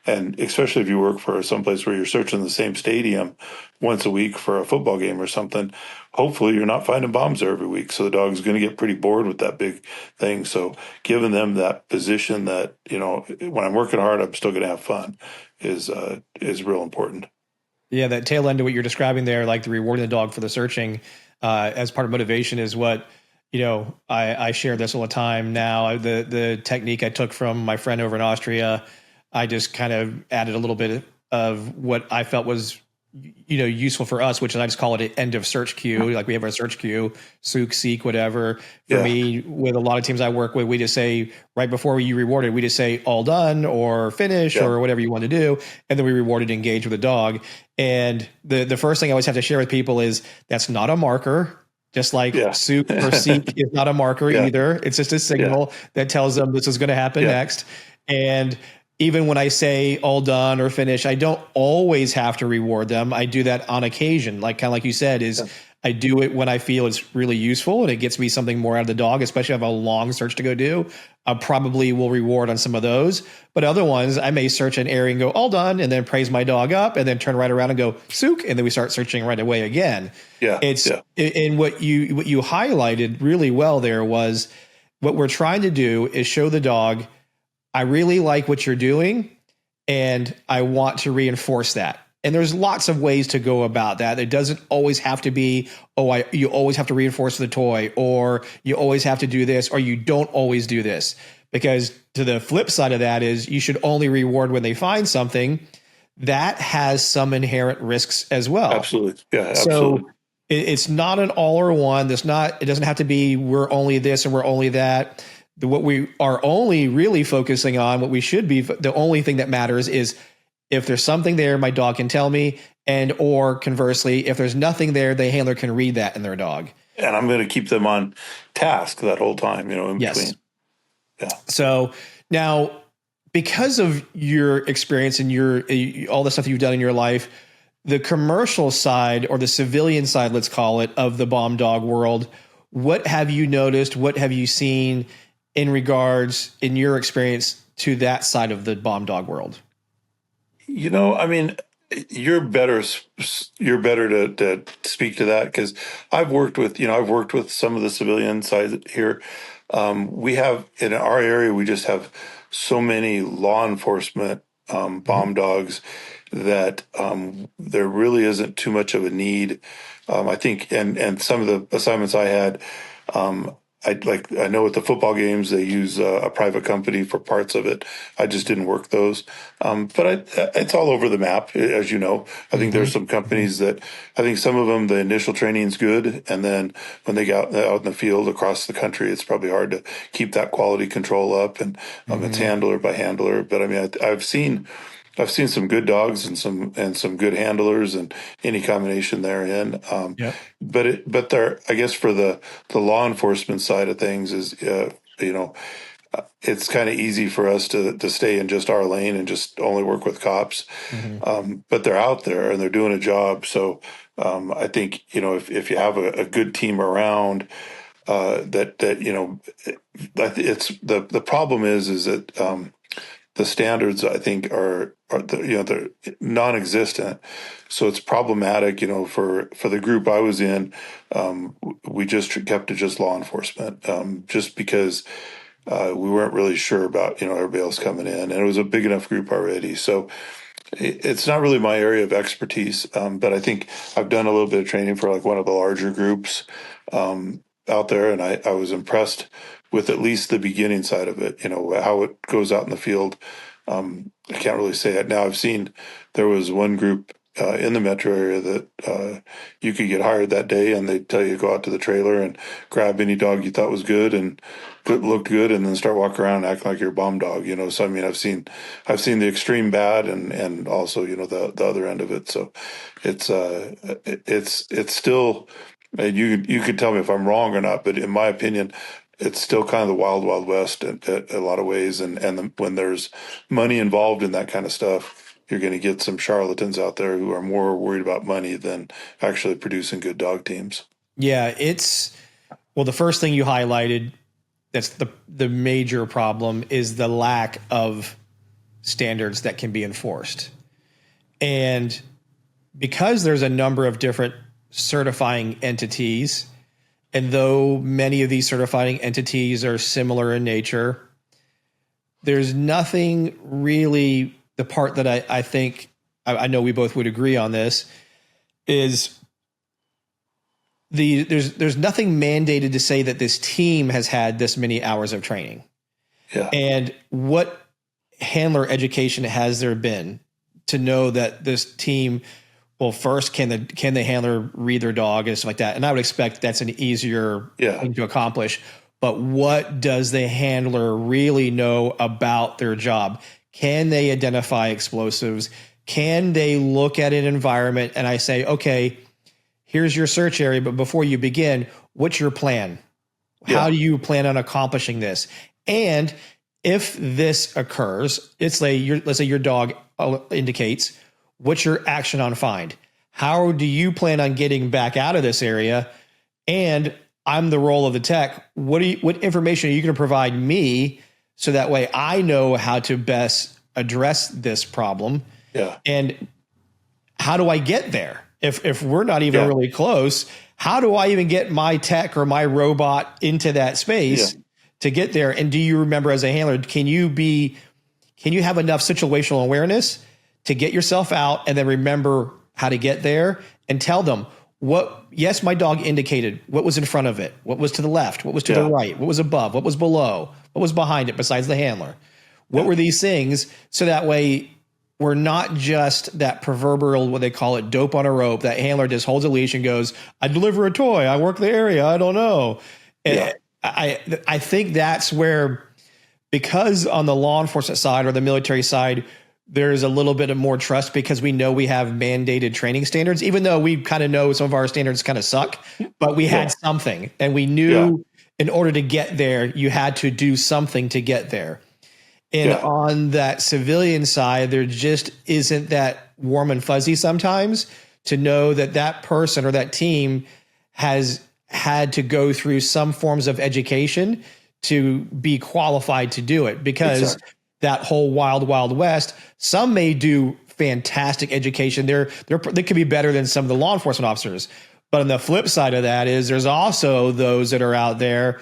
and especially if you work for someplace where you're searching the same stadium once a week for a football game or something, hopefully you're not finding bombs there every week. So the dog's going to get pretty bored with that big thing. So giving them that position that, when I'm working hard, I'm still going to have fun is real important. Yeah, that tail end of what you're describing there, like the rewarding the dog for the searching as part of motivation, is what, I share this all the time now. The technique I took from my friend over in Austria, I just kind of added a little bit of what I felt was useful for us, which I just call it an end of search queue. Like we have our search queue, Sook, Seek, whatever. For me, with a lot of teams I work with, we just say right before you reward it, we just say all done or finish or whatever you want to do. And then we reward it, engage with the dog. And the first thing I always have to share with people is that's not a marker. Just like Sook or Seek is not a marker either. It's just a signal that tells them this is going to happen next. And even when I say all done or finish, I don't always have to reward them. I do that on occasion, kind of like you said, I do it when I feel it's really useful and it gets me something more out of the dog, especially if I have a long search to go do. I probably will reward on some of those, but other ones I may search an area and go all done and then praise my dog up and then turn right around and go Sook. And then we start searching right away again. And what you highlighted really well there was what we're trying to do is show the dog, I really like what you're doing and I want to reinforce that. And there's lots of ways to go about that. It doesn't always have to be, you always have to reinforce the toy, or you always have to do this, or you don't always do this. Because to the flip side of that is you should only reward when they find something. That has some inherent risks as well. Absolutely. Yeah, absolutely. So it's not an all or one. It doesn't have to be we're only this and we're only that. What we are only really focusing on, what we should be, the only thing that matters is if there's something there, my dog can tell me, and or conversely, if there's nothing there, the handler can read that in their dog. And I'm going to keep them on task that whole time, in between. Yeah. So now, because of your experience and all the stuff you've done in your life, the commercial side or the civilian side, let's call it, of the bomb dog world, what have you noticed? What have you seen in regards, in your experience, to that side of the bomb dog world? I mean, you're better to speak to that, because I've worked with some of the civilian side here. We have in our area, we just have so many law enforcement bomb dogs that there really isn't too much of a need. I think, and some of the assignments I had, I know at the football games they use a private company for parts of it. I just didn't work those, but it's all over the map, as you know. I think there's some companies that I think some of them the initial training is good, and then when they get out in the field across the country, it's probably hard to keep that quality control up, and it's handler by handler. But I mean, I've seen some good dogs and some good handlers and any combination therein. But there, I guess for the law enforcement side of things is, it's kind of easy for us to stay in just our lane and just only work with cops. But they're out there and they're doing a job. So I think, if you have a good team around, it's the problem is that, the standards, I think, are they're non-existent. So it's problematic, for the group I was in. We just kept it just law enforcement, just because we weren't really sure about, everybody else coming in, and it was a big enough group already. So it's not really my area of expertise, but I think I've done a little bit of training for one of the larger groups out there, and I was impressed with at least the beginning side of it, how it goes out in the field. I can't really say it now. I've seen there was one group in the metro area that you could get hired that day, and they'd tell you to go out to the trailer and grab any dog you thought was good and looked good, and then start walking around acting like you're a bomb dog. So I mean, I've seen the extreme bad and also the other end of it. So it's still. And you could tell me if I'm wrong or not, but in my opinion, it's still kind of the wild, wild west in a lot of ways. And when there's money involved in that kind of stuff, you're going to get some charlatans out there who are more worried about money than actually producing good dog teams. Yeah, the first thing you highlighted, that's the major problem, is the lack of standards that can be enforced. And because there's a number of different certifying entities, and though many of these certifying entities are similar in nature, there's nothing really, the part that I think, I know we both would agree on this, is there's nothing mandated to say that this team has had this many hours of training. Yeah. And what handler education has there been to know that this team, well, first, can the handler read their dog and stuff like that? And I would expect that's an easier thing to accomplish. But what does the handler really know about their job? Can they identify explosives? Can they look at an environment and I say, okay, here's your search area, but before you begin, what's your plan? How do you plan on accomplishing this? And if this occurs, let's say your dog indicates, what's your action on find? How do you plan on getting back out of this area? And I'm the role of the tech. What information are you going to provide me so that way I know how to best address this problem? Yeah. And how do I get there? If we're not even really close, how do I even get my tech or my robot into that space to get there? And do you remember as a handler, can you have enough situational awareness to get yourself out and then remember how to get there and tell them yes, my dog indicated what was in front of it, what was to the left, what was to the right, what was above, what was below, what was behind it besides the handler. What were these things? So that way we're not just that proverbial, what they call it, dope on a rope. That handler just holds a leash and goes, I deliver a toy. I work the area. I don't know. And I think that's where, because on the law enforcement side or the military side, there's a little bit of more trust because we know we have mandated training standards, even though we kind of know some of our standards kind of suck, but we had something and we knew in order to get there, you had to do something to get there. And on that civilian side, there just isn't that warm and fuzzy sometimes to know that that person or that team has had to go through some forms of education to be qualified to do it, because that whole wild, wild west, some may do fantastic education. They could be better than some of the law enforcement officers. But on the flip side of that is there's also those that are out there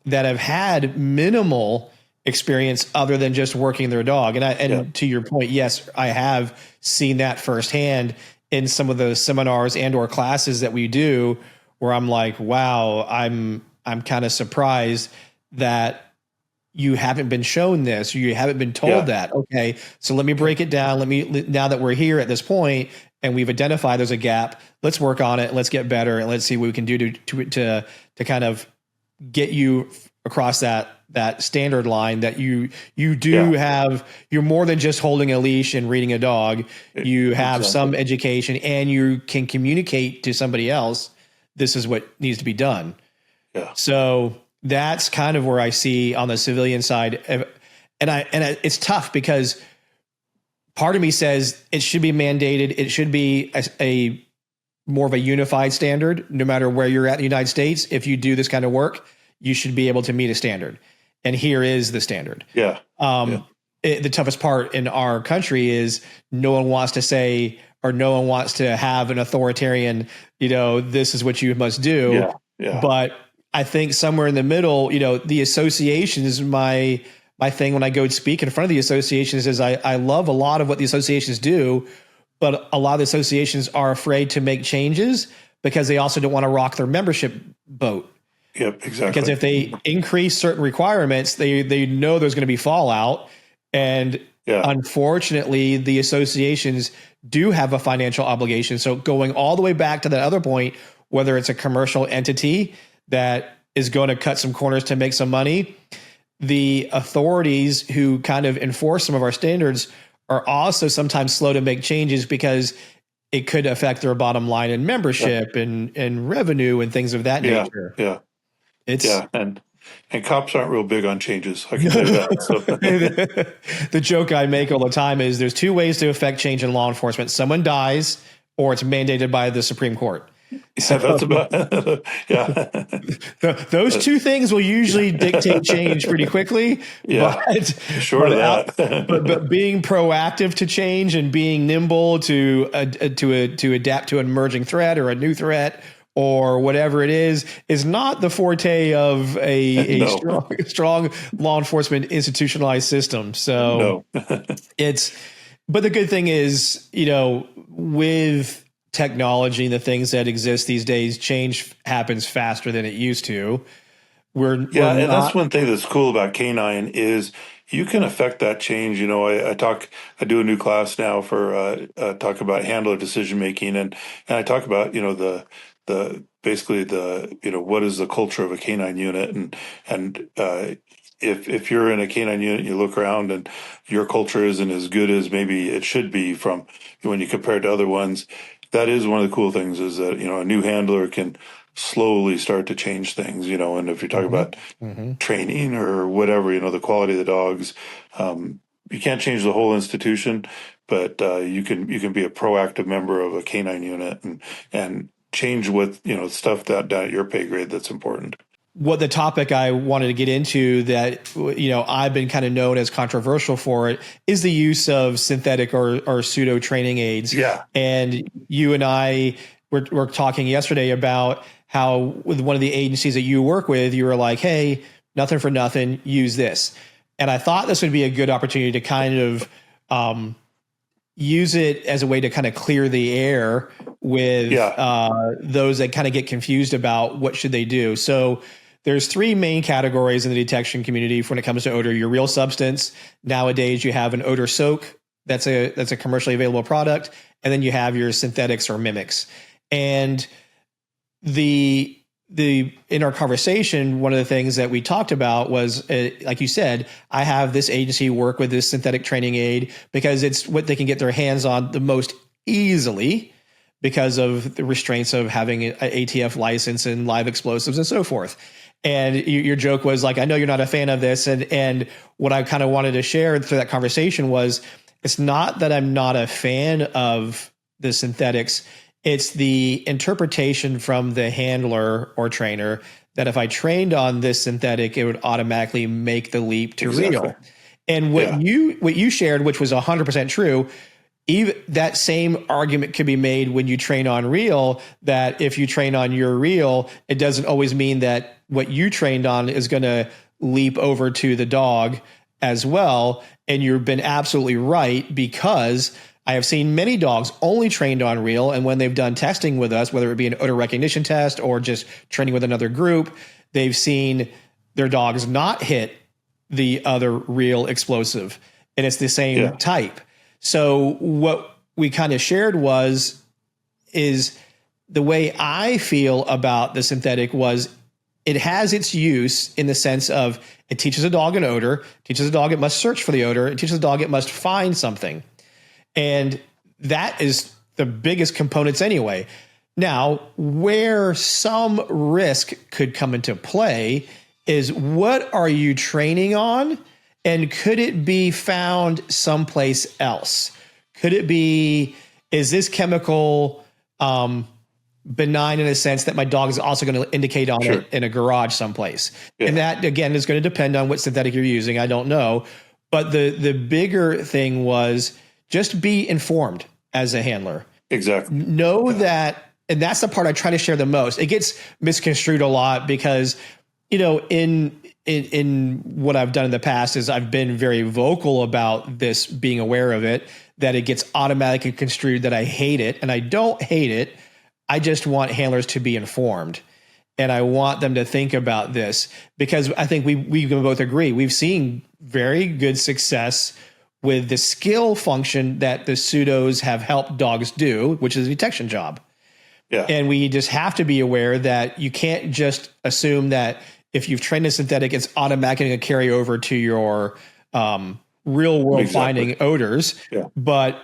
that have had minimal experience other than just working their dog. And to your point, yes, I have seen that firsthand in some of the seminars and or classes that we do, where I'm like, wow, I'm kind of surprised that you haven't been shown this, or you haven't been told that. Okay, so let me break it down. Now that we're here at this point and we've identified there's a gap, let's work on it. Let's get better and let's see what we can do to kind of get you across that standard line that you do have. You're more than just holding a leash and reading a dog. You have some education and you can communicate to somebody else, this is what needs to be done. Yeah. So that's kind of where I see on the civilian side. And it's tough because part of me says it should be mandated. It should be a more of a unified standard, no matter where you're at in the United States. If you do this kind of work, you should be able to meet a standard. And here is the standard. The toughest part in our country is no one wants to say, or no one wants to have an authoritarian, this is what you must do. But I think somewhere in the middle, the associations, my thing when I go speak in front of the associations is I love a lot of what the associations do, but a lot of the associations are afraid to make changes because they also don't want to rock their membership boat. Yep, exactly. Because if they increase certain requirements, they know there's going to be fallout. And unfortunately, the associations do have a financial obligation. So going all the way back to that other point, whether it's a commercial entity that is going to cut some corners to make some money, the authorities who kind of enforce some of our standards are also sometimes slow to make changes because it could affect their bottom line in membership and revenue and things of that nature. And cops aren't real big on changes. I can tell you that. So. The joke I make all the time is there's two ways to affect change in law enforcement. Someone dies or it's mandated by the Supreme Court. So, that's about those two things will usually dictate change pretty quickly. But being proactive to change and being nimble to adapt to an emerging threat or a new threat or whatever it is not the forte of a strong law enforcement institutionalized system. So but the good thing is, with technology and the things that exist these days, change happens faster than it used to. Yeah, we're and that's not. one thing that's cool about Canine is you can affect that change. You know, I do a new class now for talk about handler decision making, and I talk about the basically what is the culture of a canine unit, and if you're in a canine unit, you look around and your culture isn't as good as maybe it should be from when you compare it to other ones. That is one of the cool things is that a new handler can slowly start to change things, and if you're talking Mhm, about mhm. training or whatever, the quality of the dogs, you can't change the whole institution, but you can be a proactive member of a canine unit and change what, stuff that down at your pay grade that's important. What the topic I wanted to get into that I've been kind of known as controversial for it is the use of synthetic or pseudo training aids. Yeah. And you and I were talking yesterday about how with one of the agencies that you work with, you were like, "Hey, nothing for nothing, use this." And I thought this would be a good opportunity to kind of use it as a way to kind of clear the air with Yeah. those that kind of get confused about what should they do. So there's three main categories in the detection community when it comes to odor. Your real substance. Nowadays, you have an odor soak. That's a commercially available product, and then you have your synthetics or mimics. And the in our conversation, one of the things that we talked about was, like you said, I have this agency work with this synthetic training aid because it's what they can get their hands on the most easily because of the restraints of having an ATF license and live explosives and so forth. And your joke was like, I know you're not a fan of this. And what I kind of wanted to share through that conversation was, it's not that I'm not a fan of the synthetics. It's the interpretation from the handler or trainer that if I trained on this synthetic, it would automatically make the leap to Exactly. real. And what Yeah. you shared, which was 100% true, even that same argument could be made when you train on real, that if you train on your real, it doesn't always mean that what you trained on is going to leap over to the dog as well. And you've been absolutely right, because I have seen many dogs only trained on real, and when they've done testing with us, whether it be an odor recognition test or just training with another group, they've seen their dogs not hit the other real explosive, and it's the same Yeah. type. So what we kind of shared is the way I feel about the synthetic was it has its use in the sense of it teaches a dog an odor, teaches a dog it must search for the odor, it teaches a dog it must find something. And that is the biggest components anyway. Now, where some risk could come into play is, what are you training on? And could it be found someplace else? Could it be, is this chemical benign in a sense that my dog is also going to indicate on Sure. it in a garage someplace? Yeah. And that, again, is going to depend on what synthetic you're using. I don't know. But the bigger thing was, just be informed as a handler. Exactly. Know that, and that's the part I try to share the most. It gets misconstrued a lot because, in what I've done in the past is I've been very vocal about this, being aware of it, that it gets automatically construed that I hate it, and I don't hate it. I just want handlers to be informed, and I want them to think about this, because I think we can both agree we've seen very good success with the skill function that the pseudos have helped dogs do, which is a detection job. Yeah. And we just have to be aware that you can't just assume that if you've trained a synthetic, it's automatically going to carry over to your real world finding odors. Yeah. But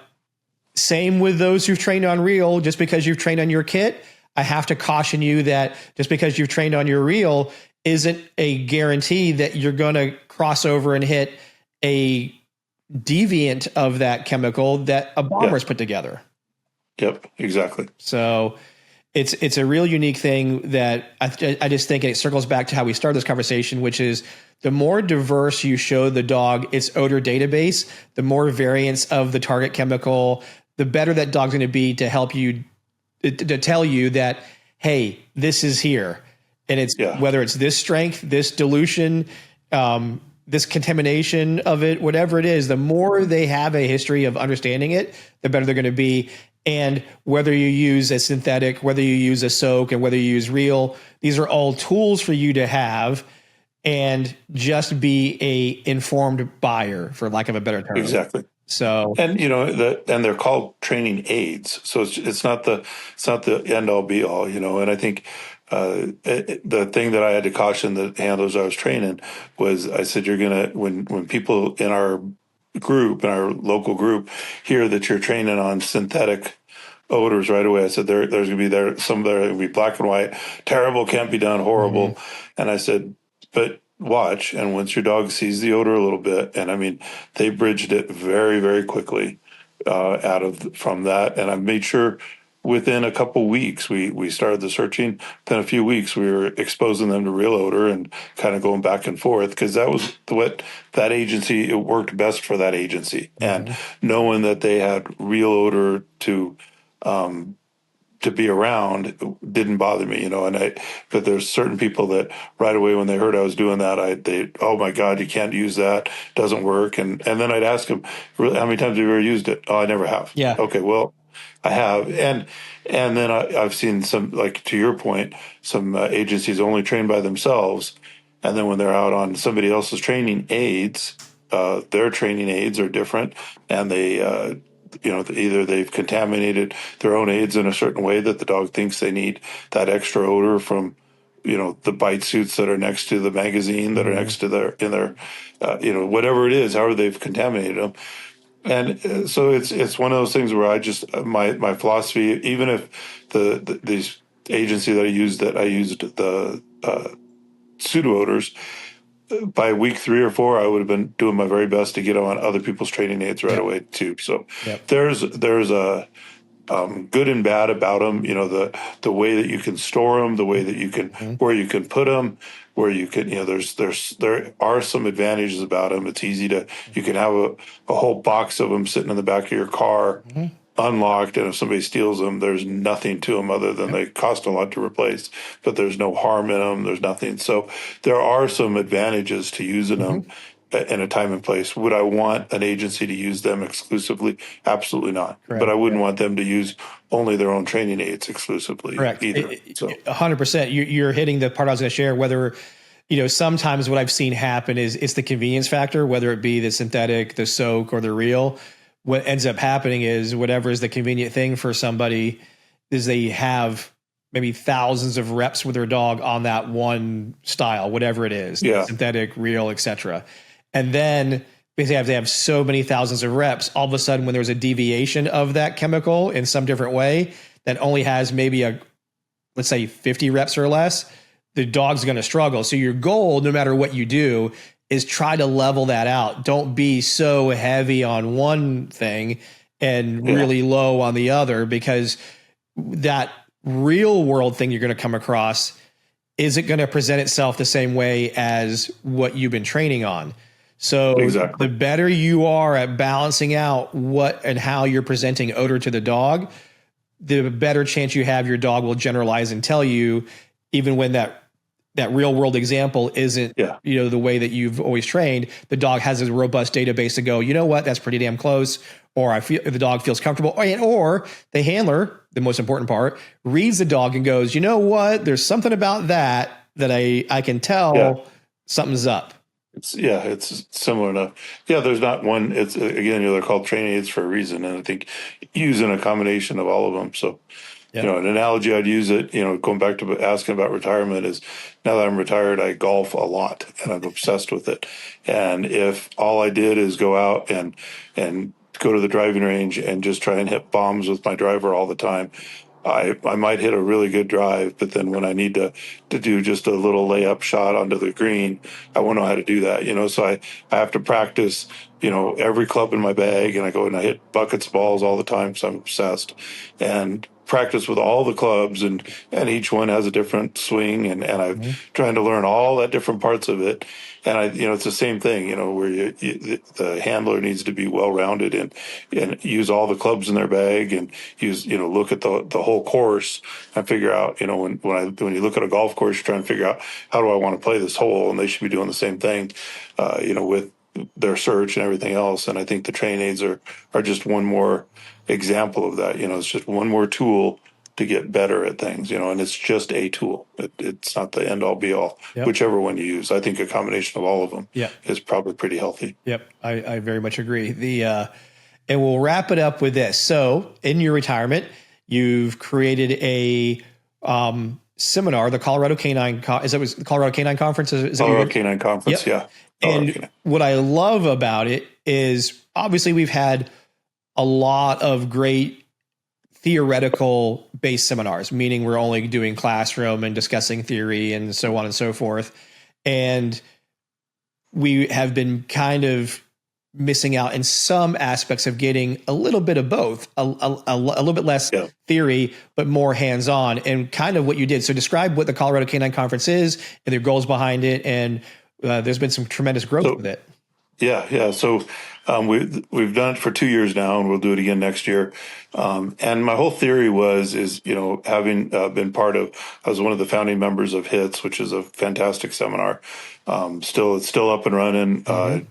same with those who've trained on real. Just because you've trained on your kit, I have to caution you that just because you've trained on your real isn't a guarantee that you're going to cross over and hit a deviant of that chemical that a bomber's put together. Yep, exactly. So it's a real unique thing that I just think it circles back to how we started this conversation, which is the more diverse you show the dog its odor database, the more variants of the target chemical, the better that dog's going to be to help you, to tell you that, hey, this is here. And it's whether it's this strength, this dilution, this contamination of it, whatever it is, the more they have a history of understanding it, the better they're going to be. And whether you use a synthetic, whether you use a soak, and whether you use real, these are all tools for you to have. and just be a informed buyer, for lack of a better term. Exactly. So, And and they're called training aids, so it's not the end all be all, And I think the thing that I had to caution the handlers I was training was I said you're gonna when people in our group in our local group hear that you're training on synthetic odors right away. I said there's going to be some that are going to be black and white, terrible, can't be done, horrible. And I said, but watch, and once your dog sees the odor a little bit, and I mean, they bridged it very, very quickly from that, and I made sure within a couple weeks we started the searching. Then a few weeks we were exposing them to real odor and kind of going back and forth because that was what that agency, it worked best for that agency, and knowing that they had real odor to be around didn't bother me, but there's certain people that right away when they heard I was doing that, oh my God, you can't use that, doesn't work. And then I'd ask them, really, how many times have you ever used it? Oh, I never have. yeah. Okay, well, I have. And then I've seen some, like to your point, some agencies only train by themselves. And then when they're out on somebody else's training aids, their training aids are different, and they either they've contaminated their own aids in a certain way that the dog thinks they need that extra odor from, the bite suits that are next to the magazine that are next to whatever it is, however they've contaminated them. And so it's one of those things where I just, my philosophy, even if these agency that I used the pseudo odors, by week 3 or 4, I would have been doing my very best to get on other people's training aids right away too. So there's a good and bad about them. The way that you can store them, the way that you can where you can put them, where you can there are some advantages about them. It's easy you can have a whole box of them sitting in the back of your car. Unlocked, and if somebody steals them, there's nothing to them other than they cost a lot to replace, but there's no harm in them, there's nothing. So there are some advantages to using them in a time and place. Would I want an agency to use them exclusively? Absolutely not. Correct. But I wouldn't want them to use only their own training aids exclusively either. So 100%. You're hitting the part I was going to share. Whether sometimes what I've seen happen is it's the convenience factor, whether it be the synthetic, the soak, or the real. What ends up happening is whatever is the convenient thing for somebody is they have maybe thousands of reps with their dog on that one style, whatever it is, synthetic, real, etc. And then they have so many thousands of reps. All of a sudden, when there's a deviation of that chemical in some different way that only has maybe let's say 50 reps or less, the dog's going to struggle. So your goal, no matter what you do, is try to level that out. Don't be so heavy on one thing and really low on the other, because that real world thing you're going to come across isn't going to present itself the same way as what you've been training on. So the better you are at balancing out what and how you're presenting odor to the dog, the better chance you have your dog will generalize and tell you, even when that real world example isn't, the way that you've always trained. The dog has a robust database to go, you know what, that's pretty damn close. Or I feel the dog feels comfortable, or the handler, the most important part, reads the dog and goes, you know what, there's something about that I can tell something's up. It's similar enough. There's not one. It's again, they're called training aids for a reason, and I think using a combination of all of them. So, an analogy I'd use it, going back to asking about retirement is, now that I'm retired, I golf a lot and I'm obsessed with it. And if all I did is go out and go to the driving range and just try and hit bombs with my driver all the time, I might hit a really good drive, but then when I need to do just a little layup shot onto the green, I won't know how to do that, So I have to practice, every club in my bag, and I go and I hit buckets of balls all the time because I'm obsessed, and practice with all the clubs, and each one has a different swing, and I'm trying to learn all that different parts of it. And it's the same thing, where the handler needs to be well-rounded and use all the clubs in their bag, and use, look at the whole course and figure out, when you look at a golf course, you're trying to figure out, how do I want to play this hole? And they should be doing the same thing, with their search and everything else. And I think the train aids are just one more example of that. It's just one more tool to get better at things, and it's just a tool. It's not the end all be all, Yep. whichever one you use. I think a combination of all of them is probably pretty healthy. Yep. I very much agree. And we'll wrap it up with this. So in your retirement, you've created a seminar, the Colorado Canine, is that the Colorado Canine Conference? Colorado Canine Conference, yeah. And what I love about it is obviously we've had a lot of great theoretical based seminars, meaning we're only doing classroom and discussing theory and so on and so forth. And we have been kind of missing out in some aspects of getting a little bit of both, a little bit less theory, but more hands-on, and kind of what you did. So describe what the Colorado Canine Conference is and their goals behind it. And there's been some tremendous growth with it. Yeah. So we've done it for 2 years now, and we'll do it again next year. And my whole theory is having been I was one of the founding members of HITS, which is a fantastic seminar. It's still up and running. I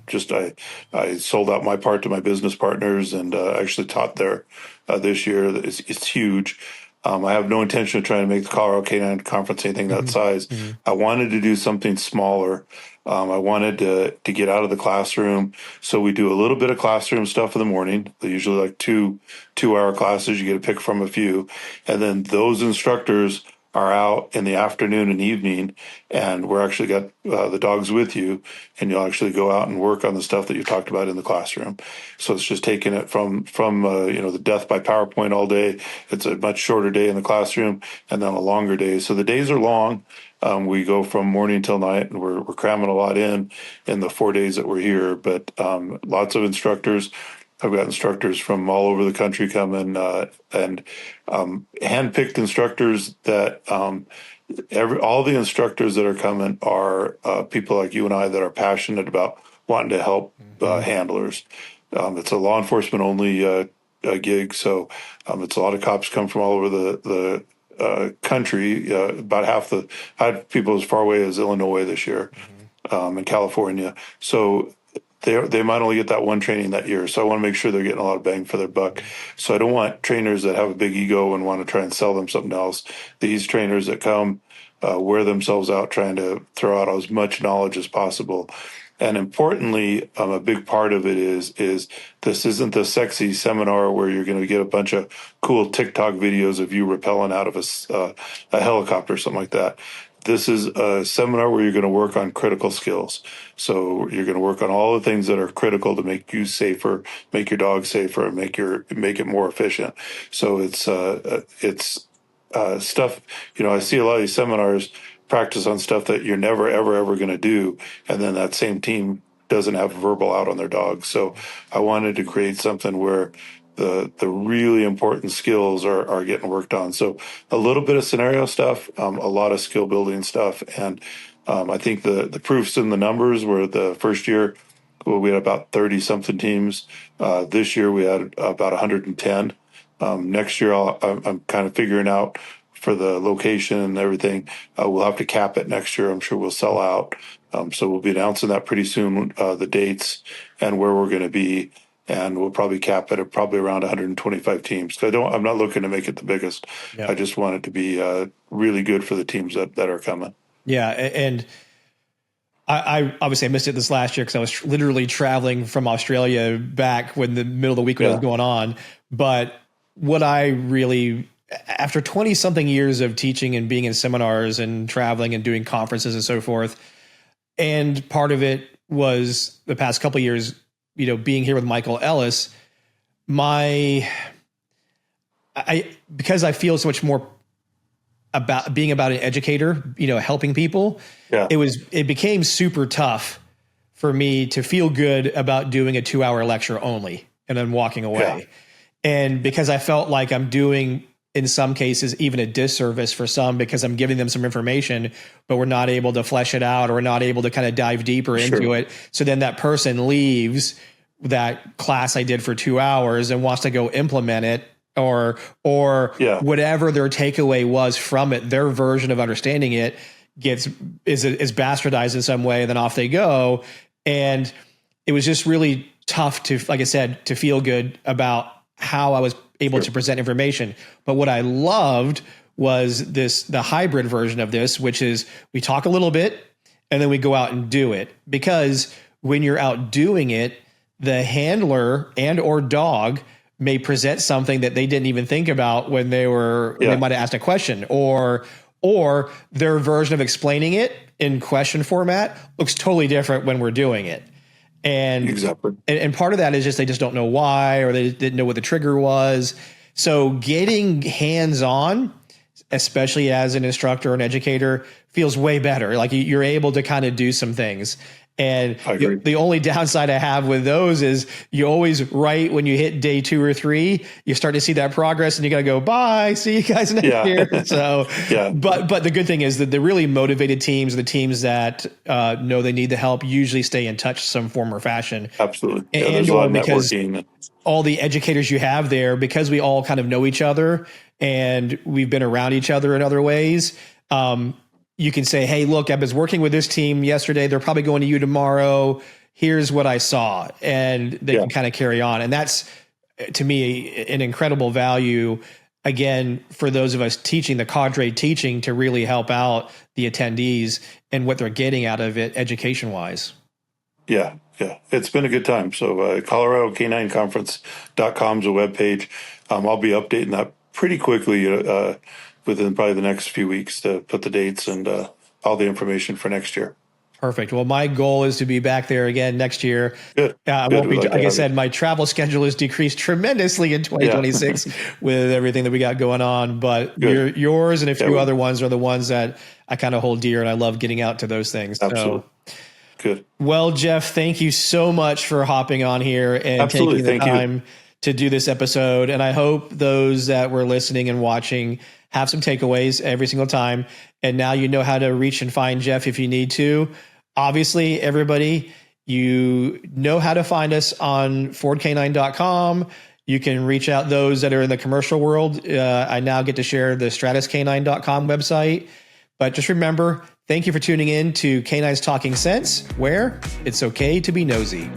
sold out my part to my business partners, and actually taught there this year. It's huge. I have no intention of trying to make the Colorado Canine Conference anything that size. I wanted to do something smaller. I wanted to get out of the classroom. So we do a little bit of classroom stuff in the morning. They're usually like two-hour classes. You get to pick from a few. And then those instructors are out in the afternoon and evening, and we're actually got the dogs with you, and you'll actually go out and work on the stuff that you talked about in the classroom. So it's just taking it from the death by PowerPoint all day. It's a much shorter day in the classroom, and then a longer day. So the days are long. We go from morning till night, and we're cramming a lot in the 4 days that we're here. But lots of instructors. I've got instructors from all over the country coming, and handpicked instructors that all the instructors that are coming are people like you and I that are passionate about wanting to help handlers. It's a law enforcement only gig, so it's a lot of cops come from all over the country. About half I had people as far away as Illinois this year, and California. So they might only get that one training that year. So I want to make sure they're getting a lot of bang for their buck. So I don't want trainers that have a big ego and want to try and sell them something else. These trainers that come wear themselves out trying to throw out as much knowledge as possible. And importantly, a big part of it is this isn't the sexy seminar where you're going to get a bunch of cool TikTok videos of you rappelling out of a helicopter or something like that. This is a seminar where you're going to work on critical skills. So you're going to work on all the things that are critical to make you safer, make your dog safer, and make it more efficient. So it's stuff. I see a lot of these seminars practice on stuff that you're never, ever, ever going to do. And then that same team doesn't have verbal out on their dogs. So I wanted to create something where the really important skills are getting worked on. So a little bit of scenario stuff, a lot of skill building stuff. And I think the proof's in the numbers where the first year, we had about 30 something teams. This year we had about 110. Next year, I'm kind of figuring out for the location and everything. We'll have to cap it next year. I'm sure we'll sell out. So we'll be announcing that pretty soon, the dates and where we're going to be. And we'll probably cap it at probably around 125 teams. So I'm not looking to make it the biggest. Yeah. I just want it to be really good for the teams that are coming. Yeah. And I obviously I missed it this last year because I was literally traveling from Australia back when the middle of the week when it was going on. But what I really, after 20 something years of teaching and being in seminars and traveling and doing conferences and so forth, and part of it was the past couple of years, being here with Michael Ellis, because I feel so much more about being about an educator, helping people. Yeah. It became super tough for me to feel good about doing a 2-hour lecture only and then walking away. Yeah. And because I felt like I'm doing, in some cases, even a disservice for some, because I'm giving them some information, but we're not able to flesh it out or we're not able to kind of dive deeper into it. So then that person leaves that class I did for 2 hours and wants to go implement it or whatever their takeaway was from it, their version of understanding it is bastardized in some way, and then off they go. And it was just really tough to, like I said, to feel good about how I was able to present information. But what I loved was the hybrid version of this, which is we talk a little bit and then we go out and do it. Because when you're out doing it, the handler and or dog may present something that they didn't even think about when they might have asked a question, or their version of explaining it in question format looks totally different when we're doing it. And exactly. And part of that is just they just don't know why, or they didn't know what the trigger was. So getting hands-on, especially as an instructor or an educator, feels way better. Like you're able to kind of do some things. And the only downside I have with those is you always write when you hit day 2 or 3, you start to see that progress and you got to go, bye, see you guys next year. So, but the good thing is that the really motivated teams, the teams that know they need the help, usually stay in touch some form or fashion. Absolutely. And there's a lot of networking. All the educators you have there, because we all kind of know each other and we've been around each other in other ways, you can say, hey, look, I was working with this team yesterday. They're probably going to you tomorrow. Here's what I saw. And they can kind of carry on. And that's, to me, an incredible value, again, for those of us teaching, the cadre teaching, to really help out the attendees and what they're getting out of it education-wise. Yeah. It's been a good time. So ColoradoK9Conference.com is a webpage. I'll be updating that pretty quickly within probably the next few weeks to put the dates and all the information for next year. Perfect. Well, my goal is to be back there again next year. Good. I won't be, like I said, my travel schedule has decreased tremendously in 2026 with everything that we got going on. But yours and a few other ones are the ones that I kind of hold dear, and I love getting out to those things. Absolutely. So, good. Well, Jeff, thank you so much for hopping on here and taking the time to do this episode. And I hope those that were listening and watching have some takeaways every single time. And now you know how to reach and find Jeff if you need to. Obviously, everybody, you know how to find us on FordK9.com. You can reach out those that are in the commercial world. I now get to share the StratusK9.com website. But just remember, thank you for tuning in to K9's Talking Sense, where it's okay to be nosy.